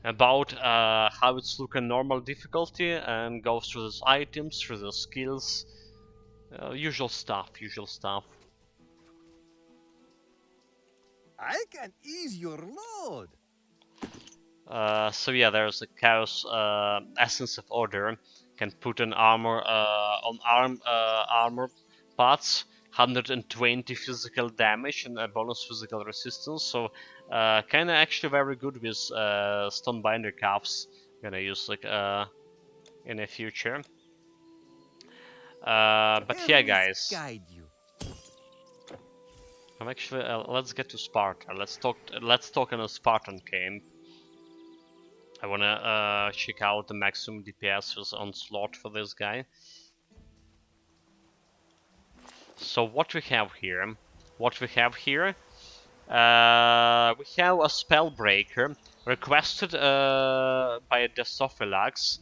[SPEAKER 1] About how it's looking normal difficulty, and go through those items, through the skills. Usual stuff.
[SPEAKER 12] I can ease your load.
[SPEAKER 1] So yeah, there's a Chaos Essence of Order. Can put an armor on armor parts, 120 physical damage and a bonus physical resistance. So kind of actually very good with Stonebinder cuffs. Gonna use like in the future. But yeah, guys. I'm actually let's get to Sparta. Let's talk in a Spartan camp. I wanna check out the maximum DPS was on slot for this guy. So what we have here? We have a Spellbreaker requested by Desophilax,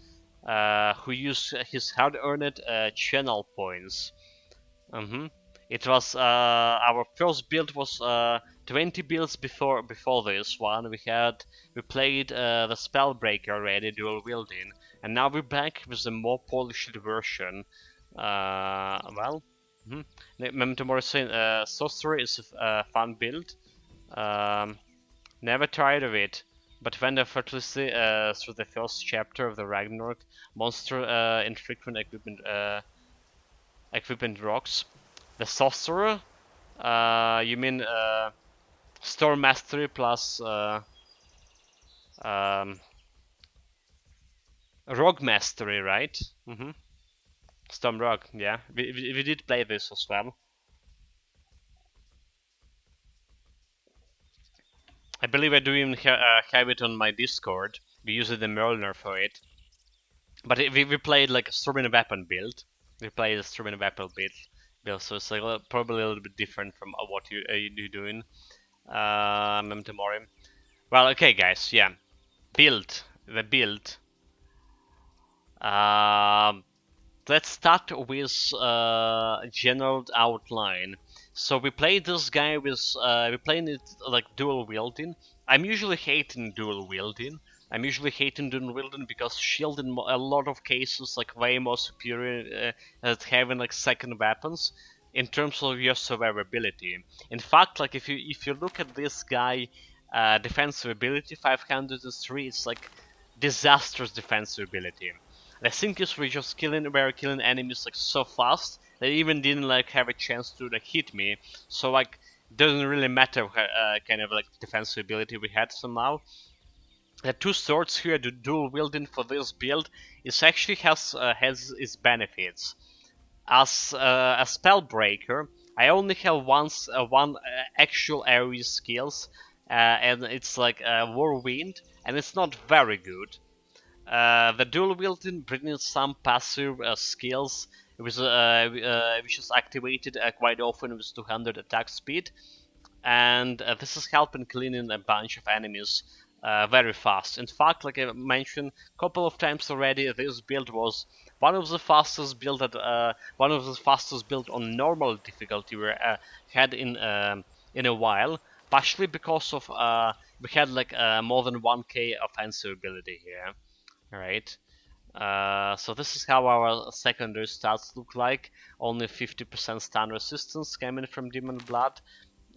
[SPEAKER 1] who used his hard-earned channel points. It was our first build was 20 builds before this one. We played the Spellbreaker already, dual wielding, and now we're back with a more polished version. Memento Mori saying Sorcery is a fun build. Never tired of it, but when effortlessly through the first chapter of the Ragnarok, monster infrequent equipment rocks. The Sorcerer? You mean Storm Mastery plus Rogue Mastery, right? Storm Rogue, yeah. We did play this as well. I believe I do even have it on my Discord. We use the Merliner for it. But we played like a Storm and Weapon build. We played a Storm and Weapon build, so it's like probably a little bit different from what you're doing. Memento Mori. Well, okay, guys, yeah. The build. Let's start with general outline. So we played this guy with we playing it like dual wielding. I'm usually hating dual wielding. I'm usually hating Dual Wielding because shield in a lot of cases like way more superior at having like second weapons in terms of your survivability. In fact, like if you look at this guy, defensive ability 503, it's like disastrous defensive ability. I think is we just were killing enemies like so fast they even didn't like have a chance to like hit me. So like doesn't really matter kind of like defensive ability we had somehow. The two swords here, the dual wielding for this build, is actually has its benefits. As a Spellbreaker, I only have one actual area skills, and it's like Whirlwind, and it's not very good. The dual wielding brings some passive skills, which is activated quite often with 200 attack speed, and this is helping cleaning a bunch of enemies very fast. In fact, like I mentioned a couple of times already, this build was one of the fastest build on normal difficulty we had in a while, partially because of we had like more than 1k offensive ability here. Alright. So this is how our secondary stats look like. Only 50% stun resistance coming from Demon Blood.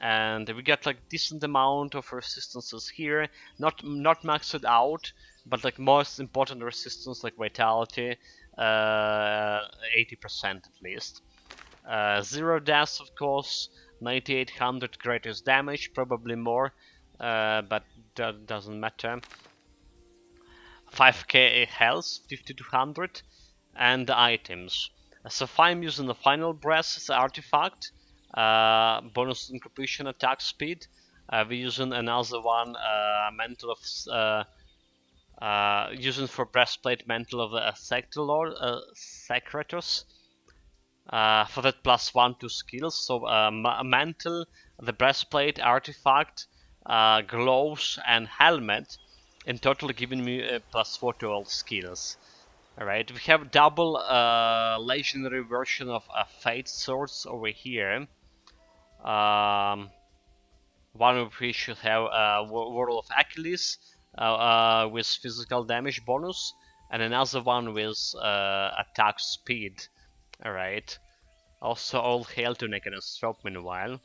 [SPEAKER 1] And we get like decent amount of resistances here. Not maxed out, but like most important resistance like Vitality, 80% at least. 0 deaths of course, 9800 greatest damage, probably more, but that doesn't matter. 5k health, 5200, and the items. So I'm using the Final Breath as an artifact, bonus incorporation attack speed. We're using another one, Mantle of using for breastplate Mantle of the Secretus. For that +1 to skills. So Mantle, the breastplate, artifact, gloves, and helmet. In total, giving me a +4 to all skills. Alright, we have double legendary version of Fate Swords over here. One of which should have Whirl of Achilles with physical damage bonus, and another one with attack speed. Alright. Also, all hail to Nick and Stroke meanwhile.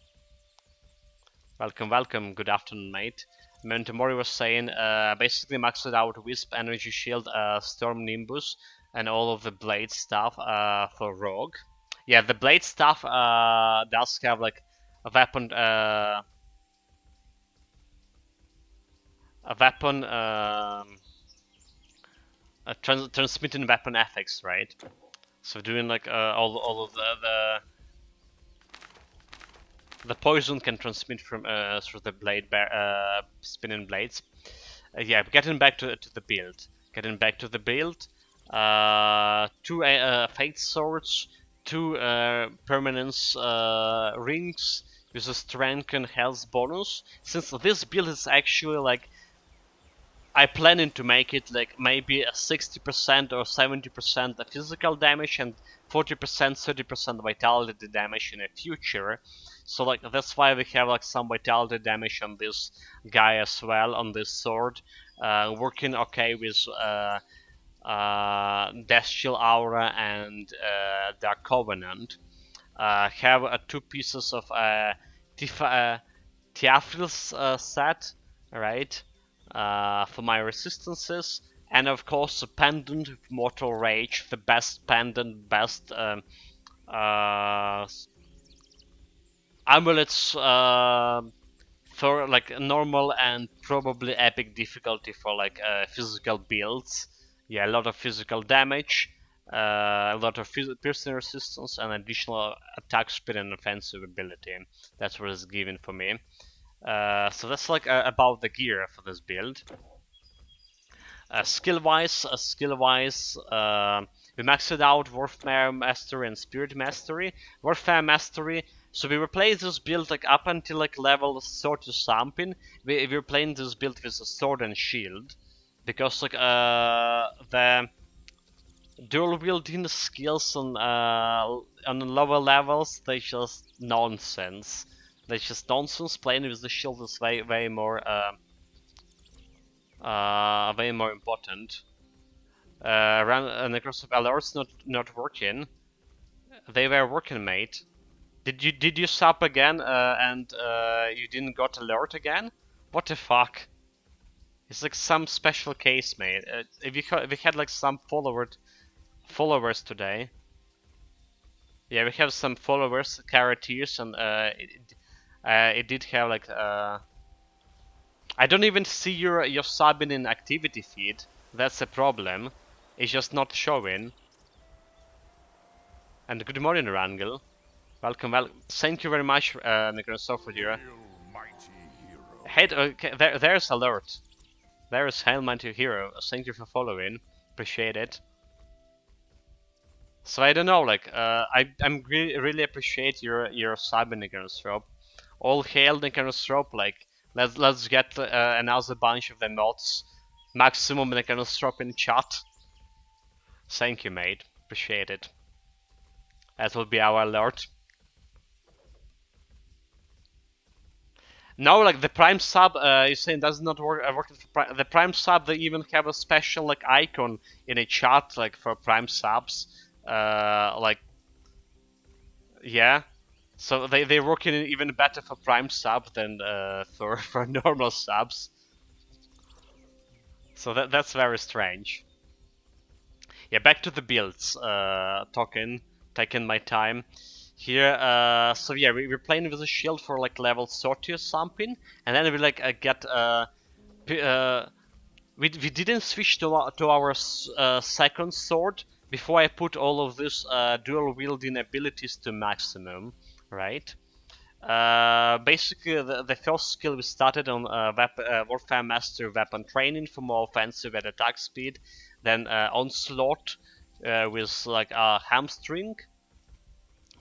[SPEAKER 1] Welcome, good afternoon, mate. Mentomori was saying, basically maxed out Wisp, Energy Shield, Storm Nimbus, and all of the Blade stuff for Rogue. Yeah, the Blade stuff does have like a weapon, transmitting weapon effects, right? So doing like all of the poison can transmit from through the blade spinning blades. Yeah, getting back to the build. Two Fate Swords, two Permanence Rings with a Strength and Health bonus. Since this build is actually like, I planning to make it like maybe a 60% or 70% physical damage and 40%, 30% vitality damage in the future. So like that's why we have like some vitality damage on this guy as well, on this sword. Working okay with Death Shield Aura and Dark Covenant. Have 2 pieces of Theophil's set, right? For my resistances, and of course a pendant of Mortal Rage, the best pendant, best amulets for like normal and probably epic difficulty for like physical builds. Yeah, a lot of physical damage, a lot of piercing resistance, and additional attack speed and offensive ability. That's what it's given for me. So that's like about the gear for this build. Skill-wise, we maxed out Warfare Mastery and Spirit Mastery. Warfare Mastery, so we were playing this build like up until like level 30 something. We were playing this build with a sword and shield, because like the dual wielding skills on lower levels, they just nonsense. Playing with the shield is way more way more important. Necros of alerts not working. They were working, mate. Did you sub again and you didn't got alert again? What the fuck? It's like some special case, mate. If we had like some followers today. Yeah, we have some followers, characters, and it did have like I don't even see your subbing in activity feed. That's a problem. It's just not showing. And good morning, Rangel. Welcome. Well, thank you very much, Necrosoft, here. Hey, okay, there's alert. There is Hail Mighty Hero. Thank you for following. Appreciate it. So I don't know, like I'm really appreciate your subbing, Necrosoft. All hail Necrosoft. Like let's get another bunch of the mods. Maximum Necrosoft in chat. Thank you, mate. Appreciate it. That will be our alert. No, like the Prime sub, you're saying does not work. The Prime sub, they even have a special like icon in a chat, like for Prime subs. Like, yeah. So they're working even better for Prime sub than for normal subs. So that's very strange. Yeah, back to the builds. Taking my time. Here, so yeah, we're playing with a shield for like level 30 or something, and then we like get we didn't switch to our second sword before I put all of these dual wielding abilities to maximum, right? Basically, the first skill we started on Warfare Master Weapon Training for more offensive and attack speed, then Onslaught with like a hamstring.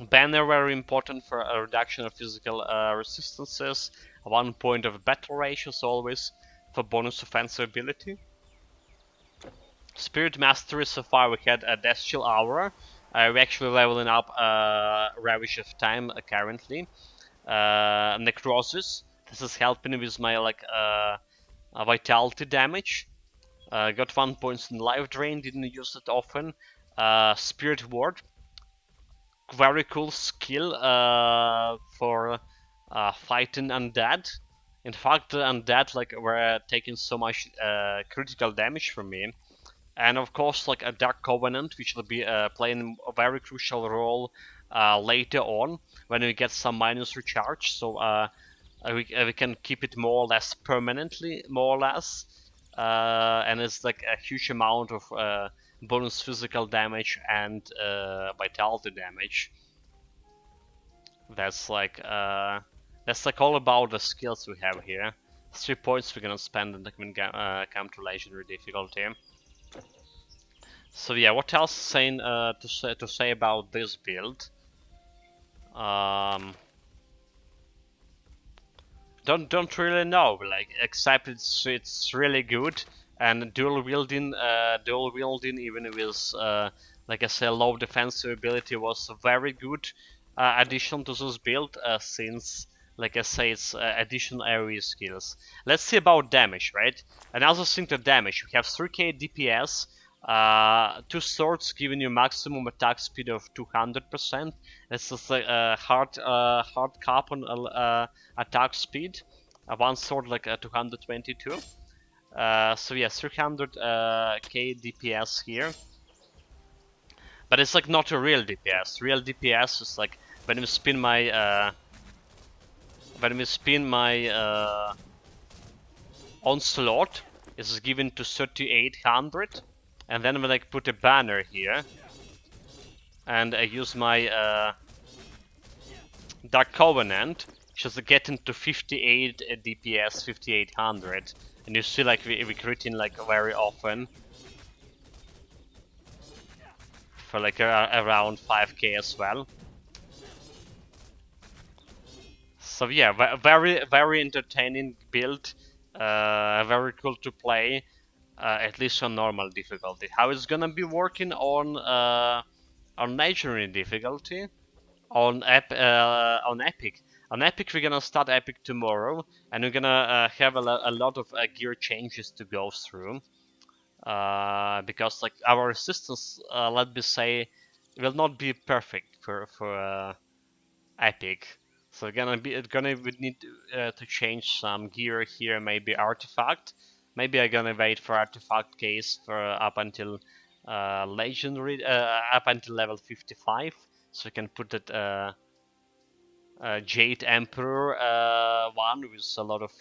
[SPEAKER 1] Banner very important for a reduction of physical resistances, 1 point of battle ratios always for bonus offensive ability. Spirit Mastery, so far we had a Death Chill Aura. We're actually leveling up Ravish of Time currently. Necrosis, this is helping with my like vitality damage. Got 1 point in life drain, didn't use it often. Spirit Ward, very cool skill for fighting undead. In fact, the undead like were taking so much critical damage from me, and of course like a Dark Covenant, which will be playing a very crucial role later on when we get some minus recharge. So we can keep it more or less permanently, more or less, and it's like a huge amount of bonus physical damage and vitality damage. That's like all about the skills we have here. 3 points we're gonna spend and when come to legendary difficulty. So yeah, what else saying to say about this build? Don't really know. Like, except it's really good, and dual wielding even with like I say low defensive ability was a very good addition to this build since like I say it's additional area skills. Let's see about damage, right? Another thing to damage, we have 3k DPS. 2 swords giving you maximum attack speed of 200%. That's just like hard cap on attack speed. 1 sword like 222. So yeah, 300k DPS here. But it's like not a real DPS. Real DPS is like when we spin my onslaught, is given to 3800. And then we like put a banner here, and I use my Dark Covenant, just getting to 58 DPS, 5800, and you see like we critting like very often for like around 5k as well. So yeah, very entertaining build, very cool to play. At least on normal difficulty. How it's gonna be working on legendary difficulty, on epic. On Epic, we're gonna start Epic tomorrow, and we're gonna have a lot of gear changes to go through. Because like our resistance, let me say, will not be perfect for Epic. So we need to change some gear here, maybe artifact. Maybe I'm gonna wait for artifact case for up until legendary, up until level 55, so we can put it Jade Emperor one with a lot of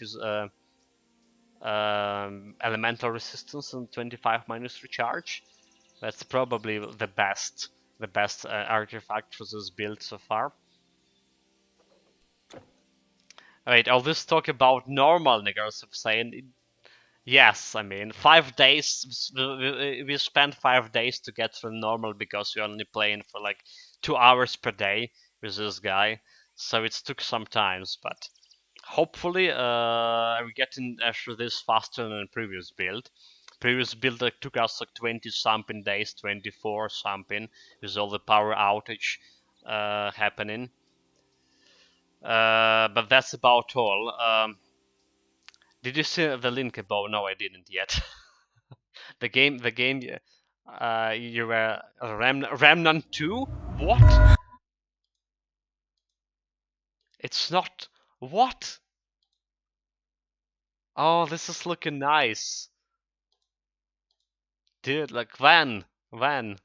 [SPEAKER 1] elemental resistance and 25 minus recharge. That's probably the best artifact for this build so far. Alright, all this talk about normal niggers of saying, yes, I mean, 5 days, we spent 5 days to get through normal because we're only playing for like 2 hours per day with this guy, so it took some times, but hopefully we're getting through this faster than the previous build. Previous build took us like 20 something days, 24 something, with all the power outage happening. But that's about all. Did you see the link above? No, I didn't yet. the game, you were Remnant 2? What? It's not. What? Oh, this is looking nice. Dude, like when? When?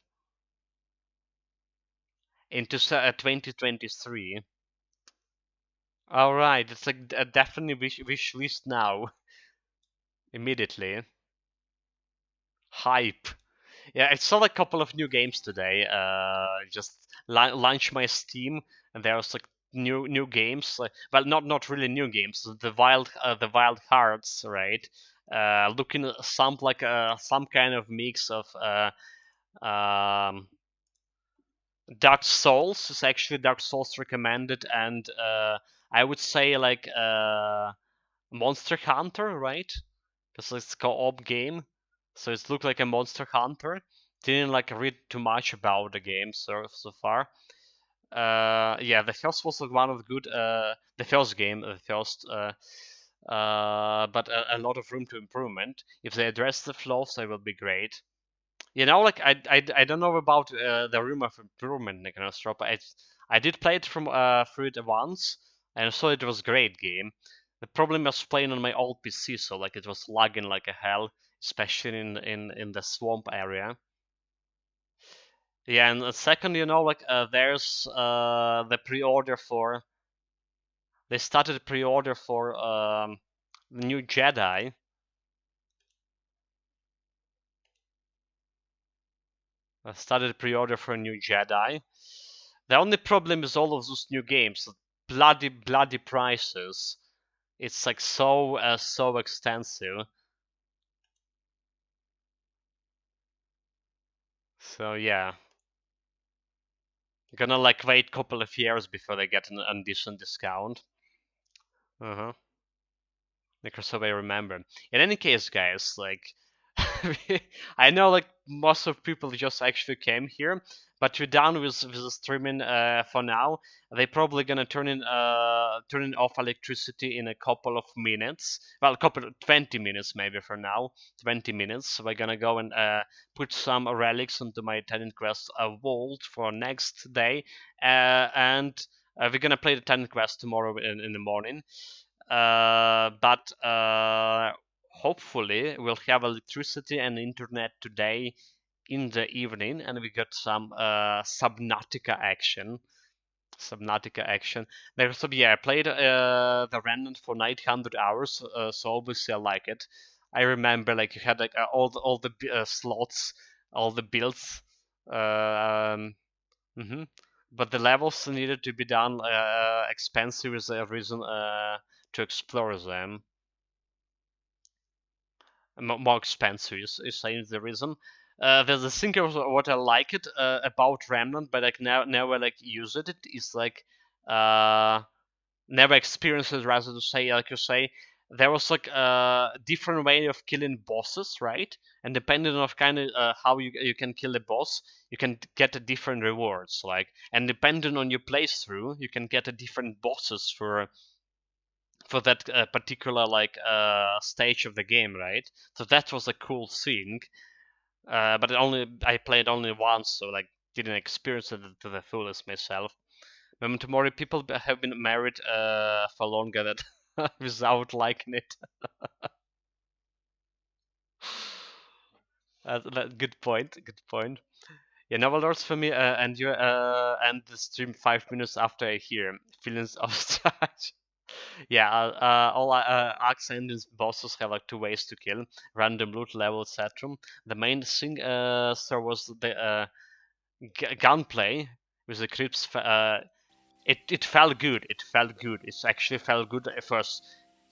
[SPEAKER 1] Into 2023. Alright, it's like a definitely wish list now. Immediately. Hype. Yeah, I saw a couple of new games today. Just launch my Steam, and there was like new games. Well, not really new games. The Wild Hearts, right? Looking at some some kind of mix of Dark Souls. Is actually Dark Souls recommended, and I would say like Monster Hunter, right? Because it's a co-op game, so it looked like a Monster Hunter. Didn't like read too much about the game so far. Yeah, the first was like one of the good, the first game, but a lot of room to improvement. If they address the flaws, they will be great. You know, like I don't know about the room of improvement, Nick, I did play it from through it once, and I saw it was a great game. The problem was playing on my old PC, so like it was lagging like a hell, especially in the swamp area. Yeah, and second, you know, like there's the pre-order for. They started pre-order for the new Jedi. I started pre-order for a new Jedi. The only problem is all of those new games, bloody prices. It's like so extensive. So yeah, gonna like wait a couple of years before they get an decent discount. Because I remember. In any case, guys, like I know like most of people just actually came here, but we're done with the streaming for now. They're probably gonna turn off electricity in a couple of minutes. Well, 20 minutes maybe for now. 20 minutes. So we're gonna go and put some relics into my Tenant Quest vault for next day, and we're gonna play the Tenant Quest tomorrow in the morning. But hopefully we'll have electricity and internet today in the evening, and we got some Subnautica action. There's yeah, I played the Remnant for 900 hours, so obviously I like it. I remember like you had like all the slots, all the builds. Mm-hmm. But the levels needed to be done expensive is a reason to explore them. More expensive is saying the reason. There's a thing of what I like it about Remnant, but like never like use it. It's like never experienced it, rather to say, like you say, there was like a different way of killing bosses, right? And depending on kind of how you can kill the boss, you can get a different rewards. Like, and depending on your playthrough, you can get a different bosses for that particular like stage of the game, right? So that was a cool thing. But I played only once, so like didn't experience it to the fullest myself. Memento Mori people have been married for longer than without liking it. Good point. Good point. Yeah, Novel Lords for me, and you end the stream 5 minutes after I hear feelings of charge. Yeah, all Arcs Engines bosses have like two ways to kill: random loot level, etc. The main thing, sir, was the gunplay with the creeps. It felt good. It felt good. It actually felt good at first.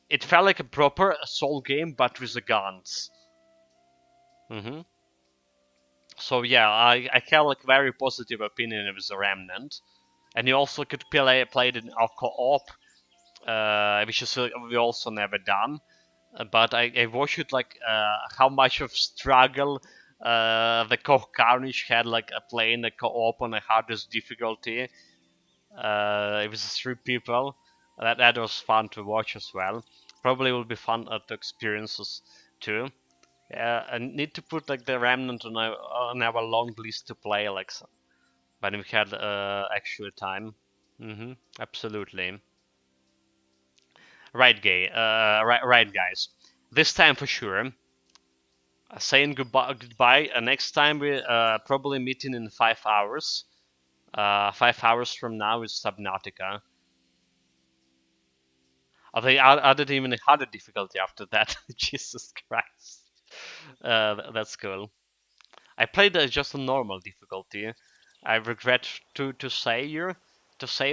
[SPEAKER 1] It felt like a proper Soul game, but with the guns. So yeah, I have like very positive opinion of the Remnant, and you also could play it in a co-op, which is we also never done. But I watched like how much of struggle the Koch Carnage had like playing the co-op on the hardest difficulty. It was 3 people. That was fun to watch as well. Probably will be fun to experiences too. Yeah, I need to put like the Remnant on our long list to play like when we had actual time. Absolutely. Right, right, guys. This time for sure. Saying goodbye. Next time we probably meeting in 5 hours. 5 hours from now is Subnautica. They added even a harder difficulty after that. Jesus Christ. That's cool. I played just a normal difficulty. I regret to say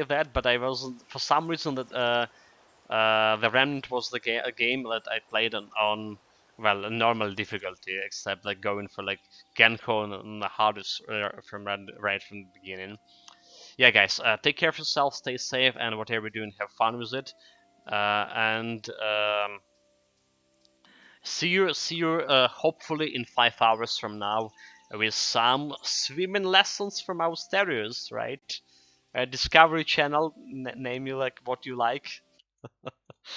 [SPEAKER 1] that, but I wasn't for some reason that the Remnant was a game that I played on well a normal difficulty, except like going for like Genko on the hardest right from the beginning. Yeah, guys, take care of yourself, stay safe, and whatever you're doing, have fun with it. And see you hopefully in 5 hours from now with some swimming lessons from our stereos, right? Discovery Channel, name you like what you like.